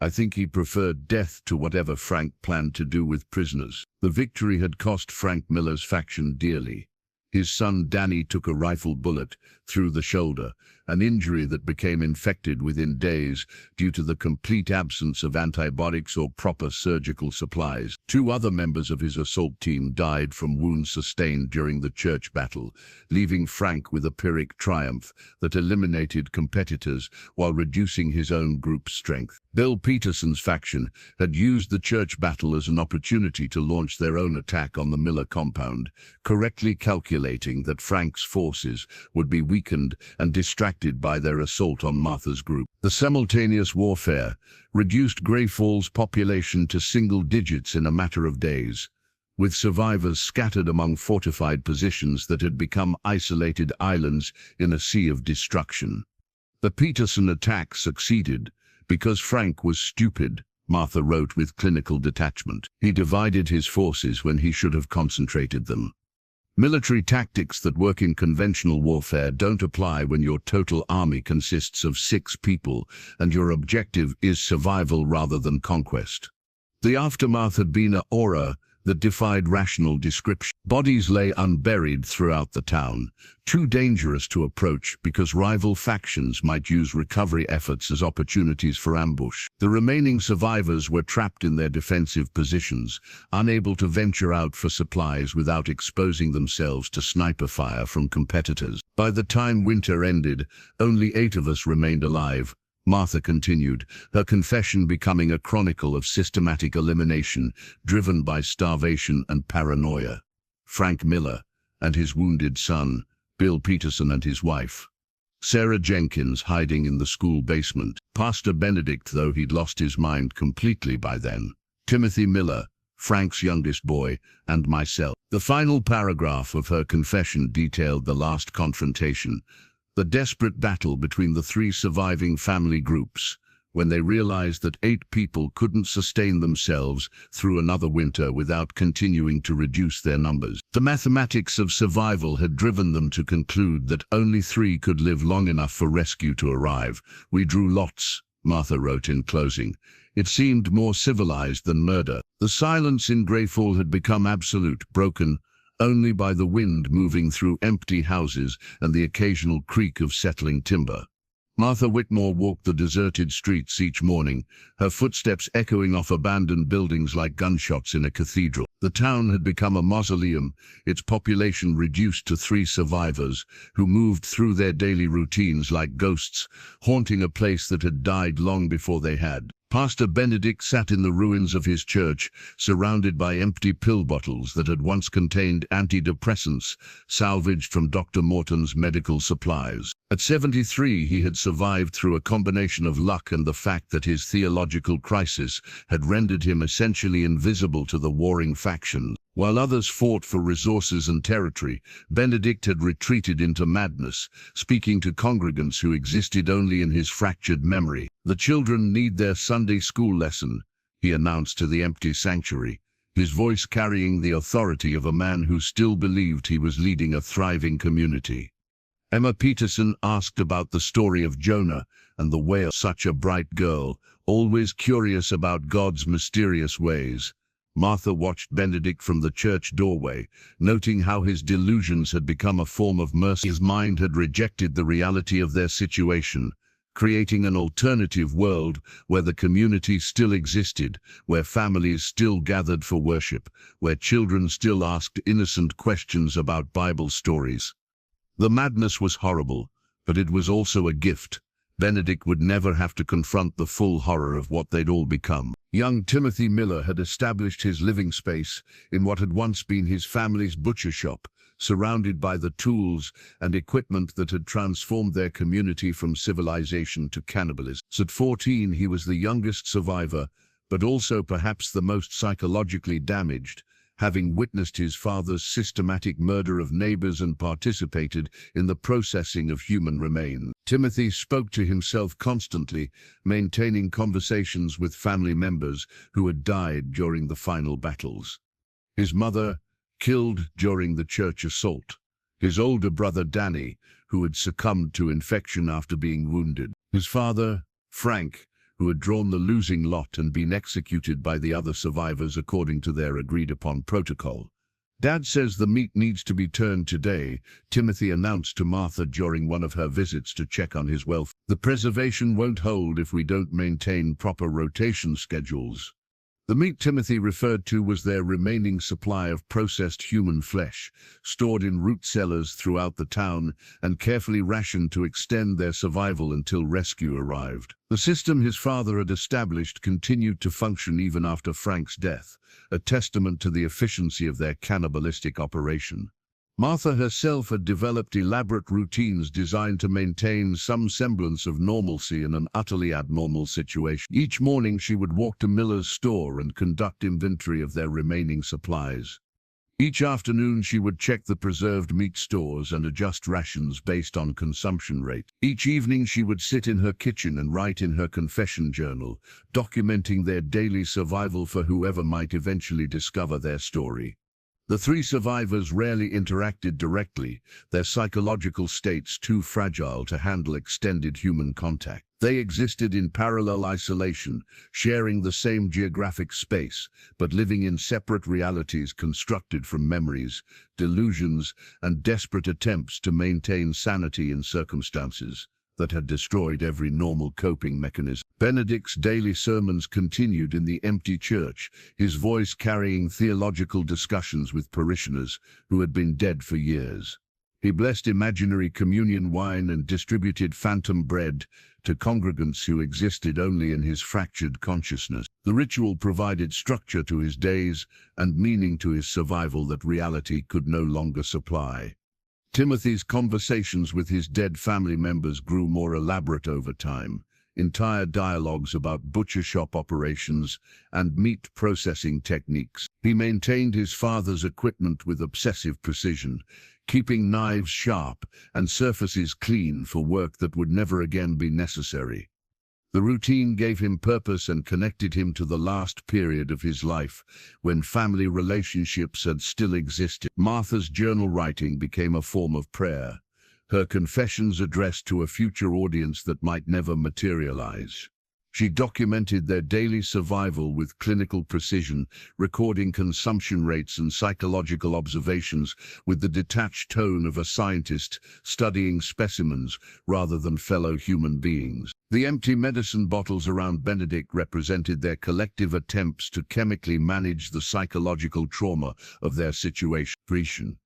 I think he preferred death to whatever Frank planned to do with prisoners." The victory had cost Frank Miller's faction dearly. His son Danny took a rifle bullet through the shoulder, an injury that became infected within days due to the complete absence of antibiotics or proper surgical supplies. 2 other members of his assault team died from wounds sustained during the church battle, leaving Frank with a Pyrrhic triumph that eliminated competitors while reducing his own group's strength. Bill Peterson's faction had used the church battle as an opportunity to launch their own attack on the Miller compound, correctly calculating that Frank's forces would be weakened and distracted by their assault on Martha's group. The simultaneous warfare reduced Greyfall's population to single digits in a matter of days, with survivors scattered among fortified positions that had become isolated islands in a sea of destruction. The Peterson attack succeeded because Frank was stupid, Martha wrote with clinical detachment. He divided his forces when he should have concentrated them. Military tactics that work in conventional warfare don't apply when your total army consists of 6 people and your objective is survival rather than conquest. The aftermath had been an aura that defied rational description. Bodies lay unburied throughout the town, too dangerous to approach because rival factions might use recovery efforts as opportunities for ambush. The remaining survivors were trapped in their defensive positions, unable to venture out for supplies without exposing themselves to sniper fire from competitors. By the time winter ended, only 8 of us remained alive, Martha continued, her confession becoming a chronicle of systematic elimination driven by starvation and paranoia. Frank Miller and his wounded son, Bill Peterson and his wife. Sarah Jenkins hiding in the school basement. Pastor Benedict, though he'd lost his mind completely by then. Timothy Miller, Frank's youngest boy, and myself. The final paragraph of her confession detailed the last confrontation, the desperate battle between the 3 surviving family groups, when they realized that 8 people couldn't sustain themselves through another winter without continuing to reduce their numbers. The mathematics of survival had driven them to conclude that only 3 could live long enough for rescue to arrive. "We drew lots," Martha wrote in closing. "It seemed more civilized than murder." The silence in Greyfall had become absolute, broken only by the wind moving through empty houses and the occasional creak of settling timber. Martha Whitmore walked the deserted streets each morning, her footsteps echoing off abandoned buildings like gunshots in a cathedral. The town had become a mausoleum, its population reduced to 3 survivors, who moved through their daily routines like ghosts, haunting a place that had died long before they had. Pastor Benedict sat in the ruins of his church, surrounded by empty pill bottles that had once contained antidepressants, salvaged from Dr. Morton's medical supplies. At 73, he had survived through a combination of luck and the fact that his theological crisis had rendered him essentially invisible to the warring factions. While others fought for resources and territory, Benedict had retreated into madness, speaking to congregants who existed only in his fractured memory. "The children need their Sunday school lesson," he announced to the empty sanctuary, his voice carrying the authority of a man who still believed he was leading a thriving community. Emma Peterson asked about the story of Jonah and the whale. Such a bright girl, always curious about God's mysterious ways. Martha watched Benedict from the church doorway, noting how his delusions had become a form of mercy. His mind had rejected the reality of their situation, creating an alternative world where the community still existed, where families still gathered for worship, where children still asked innocent questions about Bible stories. The madness was horrible, but it was also a gift. Benedict would never have to confront the full horror of what they'd all become. Young Timothy Miller had established his living space in what had once been his family's butcher shop, surrounded by the tools and equipment that had transformed their community from civilization to cannibalism. At 14, he was the youngest survivor, but also perhaps the most psychologically damaged, having witnessed his father's systematic murder of neighbors and participated in the processing of human remains. Timothy spoke to himself constantly, maintaining conversations with family members who had died during the final battles. His mother, killed during the church assault. His older brother Danny, who had succumbed to infection after being wounded. His father, Frank, who had drawn the losing lot and been executed by the other survivors according to their agreed-upon protocol. "Dad says the meat needs to be turned today," Timothy announced to Martha during one of her visits to check on his welfare. "The preservation won't hold if we don't maintain proper rotation schedules." The meat Timothy referred to was their remaining supply of processed human flesh, stored in root cellars throughout the town and carefully rationed to extend their survival until rescue arrived. The system his father had established continued to function even after Frank's death, a testament to the efficiency of their cannibalistic operation. Martha herself had developed elaborate routines designed to maintain some semblance of normalcy in an utterly abnormal situation. Each morning she would walk to Miller's store and conduct inventory of their remaining supplies. Each afternoon she would check the preserved meat stores and adjust rations based on consumption rate. Each evening she would sit in her kitchen and write in her confession journal, documenting their daily survival for whoever might eventually discover their story. The 3 survivors rarely interacted directly, their psychological states too fragile to handle extended human contact. They existed in parallel isolation, sharing the same geographic space, but living in separate realities constructed from memories, delusions, and desperate attempts to maintain sanity in circumstances that had destroyed every normal coping mechanism. Benedict's daily sermons continued in the empty church, his voice carrying theological discussions with parishioners who had been dead for years. He blessed imaginary communion wine and distributed phantom bread to congregants who existed only in his fractured consciousness. The ritual provided structure to his days and meaning to his survival that reality could no longer supply. Timothy's conversations with his dead family members grew more elaborate over time, entire dialogues about butcher shop operations and meat processing techniques. He maintained his father's equipment with obsessive precision, keeping knives sharp and surfaces clean for work that would never again be necessary. The routine gave him purpose and connected him to the last period of his life, when family relationships had still existed. Martha's journal writing became a form of prayer, her confessions addressed to a future audience that might never materialize. She documented their daily survival with clinical precision, recording consumption rates and psychological observations with the detached tone of a scientist studying specimens rather than fellow human beings. The empty medicine bottles around Benedict represented their collective attempts to chemically manage the psychological trauma of their situation.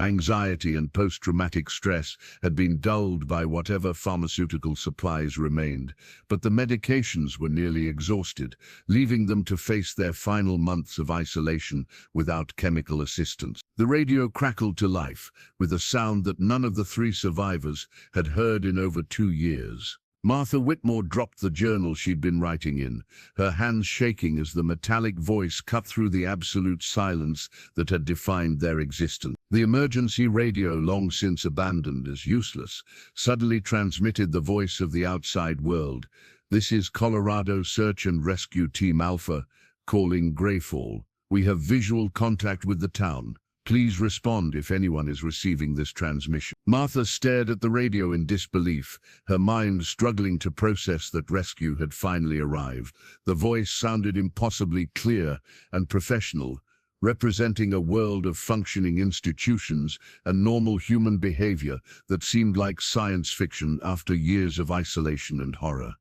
Anxiety and post-traumatic stress had been dulled by whatever pharmaceutical supplies remained, but the medications were nearly exhausted, leaving them to face their final months of isolation without chemical assistance. The radio crackled to life, with a sound that none of the three survivors had heard in over 2 years. Martha Whitmore dropped the journal she'd been writing in, her hands shaking as the metallic voice cut through the absolute silence that had defined their existence. The emergency radio, long since abandoned as useless, suddenly transmitted the voice of the outside world. "This is Colorado Search and Rescue Team Alpha, calling Greyfall. We have visual contact with the town. Please respond if anyone is receiving this transmission." Martha stared at the radio in disbelief, her mind struggling to process that rescue had finally arrived. The voice sounded impossibly clear and professional, representing a world of functioning institutions and normal human behavior that seemed like science fiction after years of isolation and horror.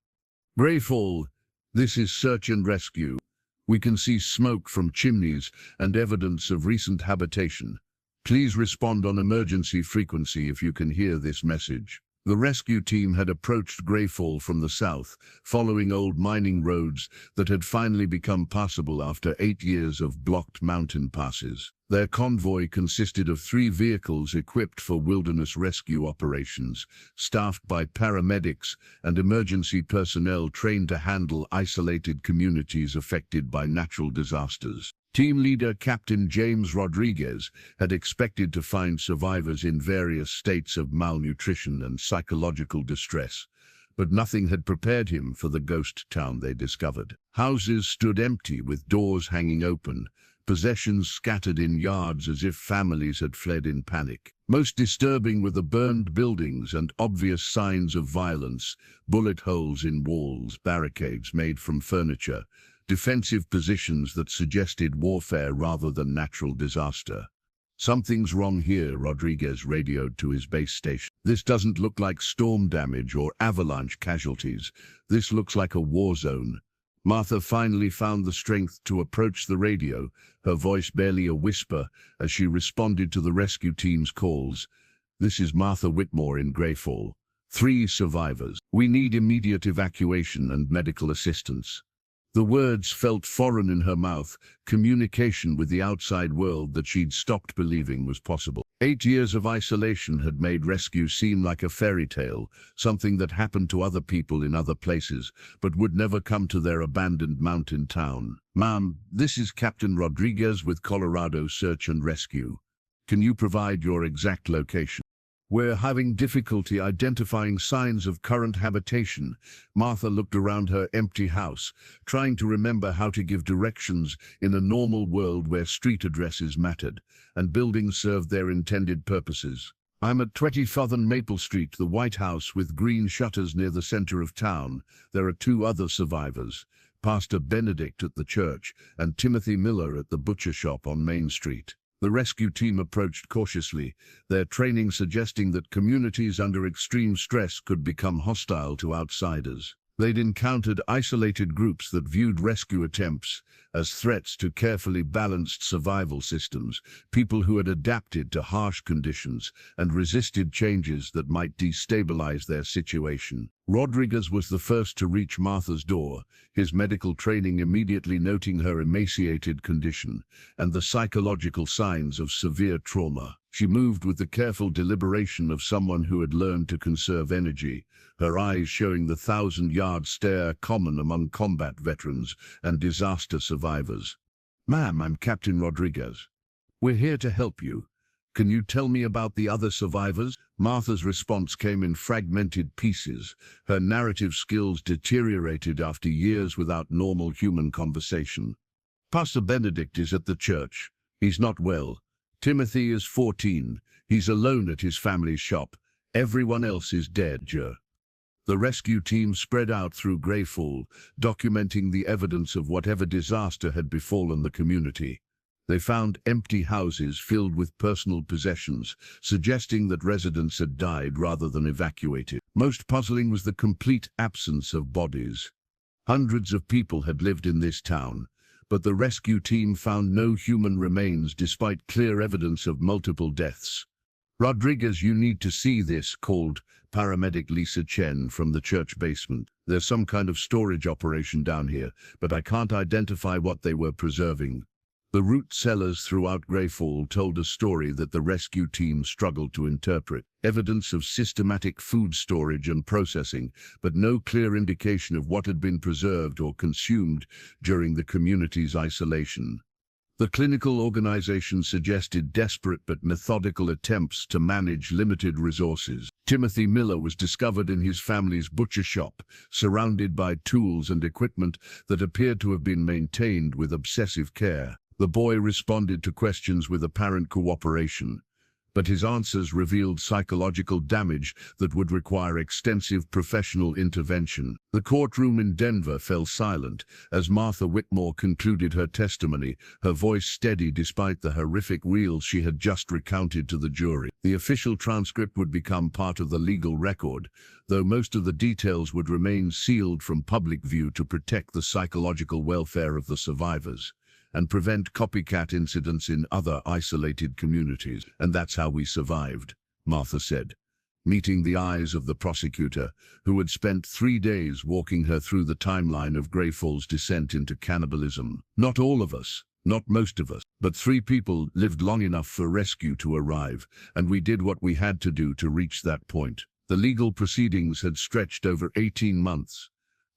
"Greyfall, this is search and rescue. We can see smoke from chimneys and evidence of recent habitation. Please respond on emergency frequency if you can hear this message." The rescue team had approached Greyfall from the south, following old mining roads that had finally become passable after 8 years of blocked mountain passes. Their convoy consisted of 3 vehicles equipped for wilderness rescue operations, staffed by paramedics and emergency personnel trained to handle isolated communities affected by natural disasters. Team leader Captain James Rodriguez had expected to find survivors in various states of malnutrition and psychological distress, but nothing had prepared him for the ghost town they discovered. Houses stood empty with doors hanging open, possessions scattered in yards as if families had fled in panic. Most disturbing were the burned buildings and obvious signs of violence: bullet holes in walls, barricades made from furniture, defensive positions that suggested warfare rather than natural disaster. "Something's wrong here," Rodriguez radioed to his base station. "This doesn't look like storm damage or avalanche casualties. This looks like a war zone." Martha finally found the strength to approach the radio, her voice barely a whisper as she responded to the rescue team's calls. "This is Martha Whitmore in Greyfall. 3 survivors. We need immediate evacuation and medical assistance." The words felt foreign in her mouth, communication with the outside world that she'd stopped believing was possible. 8 years of isolation had made rescue seem like a fairy tale, something that happened to other people in other places, but would never come to their abandoned mountain town. "Ma'am, this is Captain Rodriguez with Colorado Search and Rescue. Can you provide your exact location?" "We're having difficulty identifying signs of current habitation." Martha looked around her empty house, trying to remember how to give directions in a normal world where street addresses mattered, and buildings served their intended purposes. "I'm at 24th and Maple Street, the White House with green shutters near the center of town. There are 2 other survivors, Pastor Benedict at the church and Timothy Miller at the butcher shop on Main Street." The rescue team approached cautiously, their training suggesting that communities under extreme stress could become hostile to outsiders. They'd encountered isolated groups that viewed rescue attempts as threats to carefully balanced survival systems, people who had adapted to harsh conditions and resisted changes that might destabilize their situation. Rodriguez was the first to reach Martha's door, his medical training immediately noting her emaciated condition and the psychological signs of severe trauma. She moved with the careful deliberation of someone who had learned to conserve energy, her eyes showing the 1,000-yard stare common among combat veterans and disaster survivors. "Ma'am, I'm Captain Rodriguez. We're here to help you. Can you tell me about the other survivors? Martha's response came in fragmented pieces. Her narrative skills deteriorated after years without normal human conversation. Pastor Benedict is at the church. He's not well. Timothy is 14. He's alone at his family's shop. Everyone else is dead. The rescue team spread out through Greyfall, documenting the evidence of whatever disaster had befallen the community. They found empty houses filled with personal possessions, suggesting that residents had died rather than evacuated. Most puzzling was the complete absence of bodies. Hundreds of people had lived in this town, but the rescue team found no human remains despite clear evidence of multiple deaths. Rodriguez, you need to see this, called paramedic Lisa Chen from the church basement. There's some kind of storage operation down here, but I can't identify what they were preserving. The root cellars throughout Greyfall told a story that the rescue team struggled to interpret. Evidence of systematic food storage and processing, but no clear indication of what had been preserved or consumed during the community's isolation. The clinical organization suggested desperate but methodical attempts to manage limited resources. Timothy Miller was discovered in his family's butcher shop, surrounded by tools and equipment that appeared to have been maintained with obsessive care. The boy responded to questions with apparent cooperation, but his answers revealed psychological damage that would require extensive professional intervention. The courtroom in Denver fell silent as Martha Whitmore concluded her testimony, her voice steady despite the horrific reels she had just recounted to the jury. The official transcript would become part of the legal record, though most of the details would remain sealed from public view to protect the psychological welfare of the survivors and prevent copycat incidents in other isolated communities. And that's how we survived, Martha said, meeting the eyes of the prosecutor, who had spent 3 days walking her through the timeline of Greyfall's descent into cannibalism. Not all of us, not most of us, but 3 people lived long enough for rescue to arrive, and we did what we had to do to reach that point. The legal proceedings had stretched over 18 months,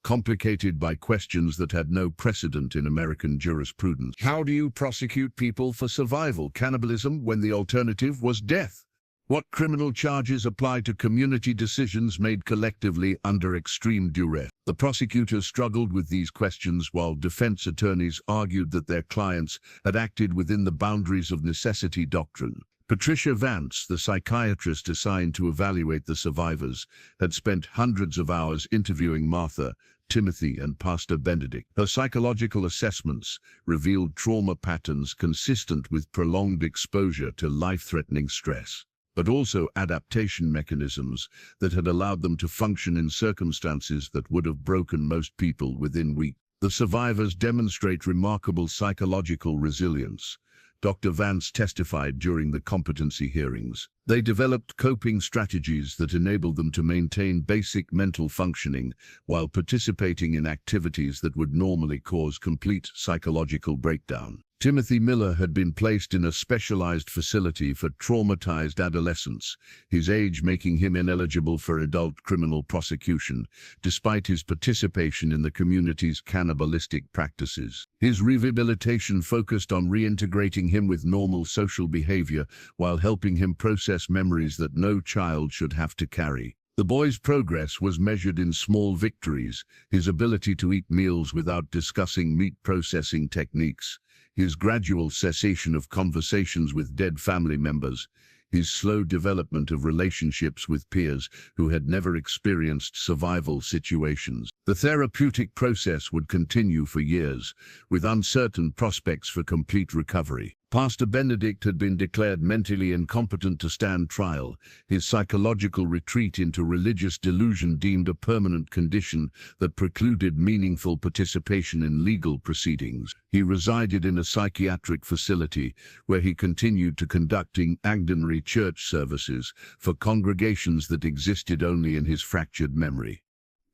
complicated by questions that had no precedent in American jurisprudence. How do you prosecute people for survival cannibalism when the alternative was death? What criminal charges apply to community decisions made collectively under extreme duress? The prosecutors struggled with these questions while defense attorneys argued that their clients had acted within the boundaries of necessity doctrine. Patricia Vance, the psychiatrist assigned to evaluate the survivors, had spent hundreds of hours interviewing Martha, Timothy, and Pastor Benedict. Her psychological assessments revealed trauma patterns consistent with prolonged exposure to life-threatening stress, but also adaptation mechanisms that had allowed them to function in circumstances that would have broken most people within weeks. The survivors demonstrate remarkable psychological resilience, Dr. Vance testified during the competency hearings. They developed coping strategies that enabled them to maintain basic mental functioning while participating in activities that would normally cause complete psychological breakdown. Timothy Miller had been placed in a specialized facility for traumatized adolescents, his age making him ineligible for adult criminal prosecution, despite his participation in the community's cannibalistic practices. His rehabilitation focused on reintegrating him with normal social behavior while helping him process memories that no child should have to carry. The boy's progress was measured in small victories: his ability to eat meals without discussing meat processing techniques, his gradual cessation of conversations with dead family members, his slow development of relationships with peers who had never experienced survival situations. The therapeutic process would continue for years, with uncertain prospects for complete recovery. Pastor Benedict had been declared mentally incompetent to stand trial, his psychological retreat into religious delusion deemed a permanent condition that precluded meaningful participation in legal proceedings. He resided in a psychiatric facility where he continued to conducting ordinary church services for congregations that existed only in his fractured memory.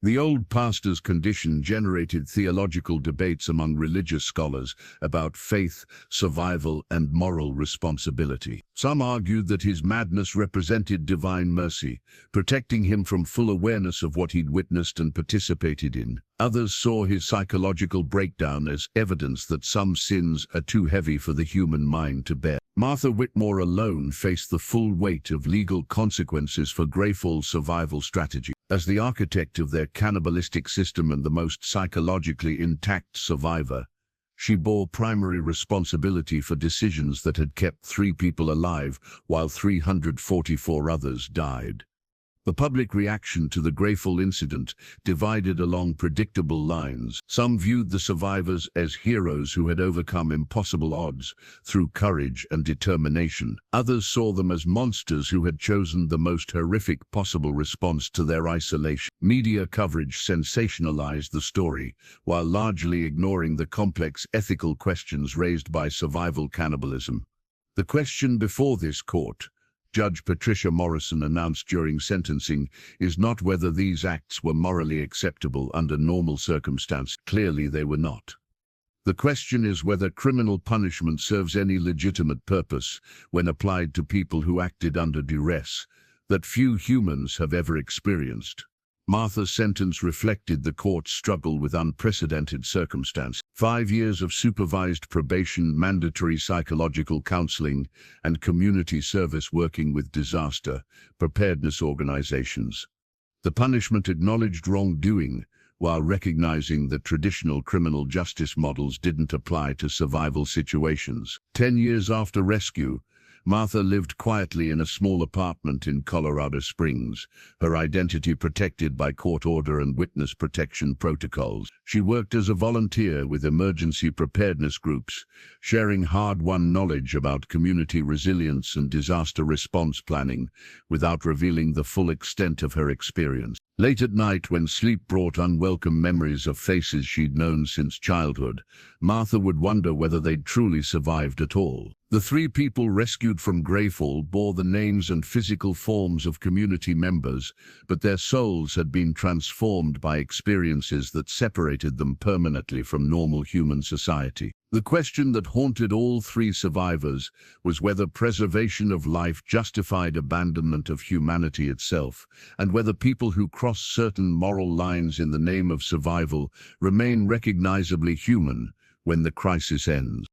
The old pastor's condition generated theological debates among religious scholars about faith, survival, and moral responsibility. Some argued that his madness represented divine mercy, protecting him from full awareness of what he'd witnessed and participated in. Others saw his psychological breakdown as evidence that some sins are too heavy for the human mind to bear. Martha Whitmore alone faced the full weight of legal consequences for Greyfall's survival strategy. As the architect of their cannibalistic system and the most psychologically intact survivor, she bore primary responsibility for decisions that had kept 3 people alive while 344 others died. The public reaction to the Greyfall incident divided along predictable lines. Some viewed the survivors as heroes who had overcome impossible odds through courage and determination. Others saw them as monsters who had chosen the most horrific possible response to their isolation. Media coverage sensationalized the story, while largely ignoring the complex ethical questions raised by survival cannibalism. The question before this court, Judge Patricia Morrison announced during sentencing, is not whether these acts were morally acceptable under normal circumstances. Clearly they were not. The question is whether criminal punishment serves any legitimate purpose when applied to people who acted under duress that few humans have ever experienced. Martha's sentence reflected the court's struggle with unprecedented circumstances. 5 years of supervised probation, mandatory psychological counseling, and community service working with disaster preparedness organizations. The punishment acknowledged wrongdoing, while recognizing that traditional criminal justice models didn't apply to survival situations. 10 years after rescue, Martha lived quietly in a small apartment in Colorado Springs, her identity protected by court order and witness protection protocols. She worked as a volunteer with emergency preparedness groups, sharing hard-won knowledge about community resilience and disaster response planning without revealing the full extent of her experience. Late at night, when sleep brought unwelcome memories of faces she'd known since childhood, Martha would wonder whether they'd truly survived at all. The 3 people rescued from Greyfall bore the names and physical forms of community members, but their souls had been transformed by experiences that separated them permanently from normal human society. The question that haunted all 3 survivors was whether preservation of life justified abandonment of humanity itself, and whether people who cross certain moral lines in the name of survival remain recognizably human when the crisis ends.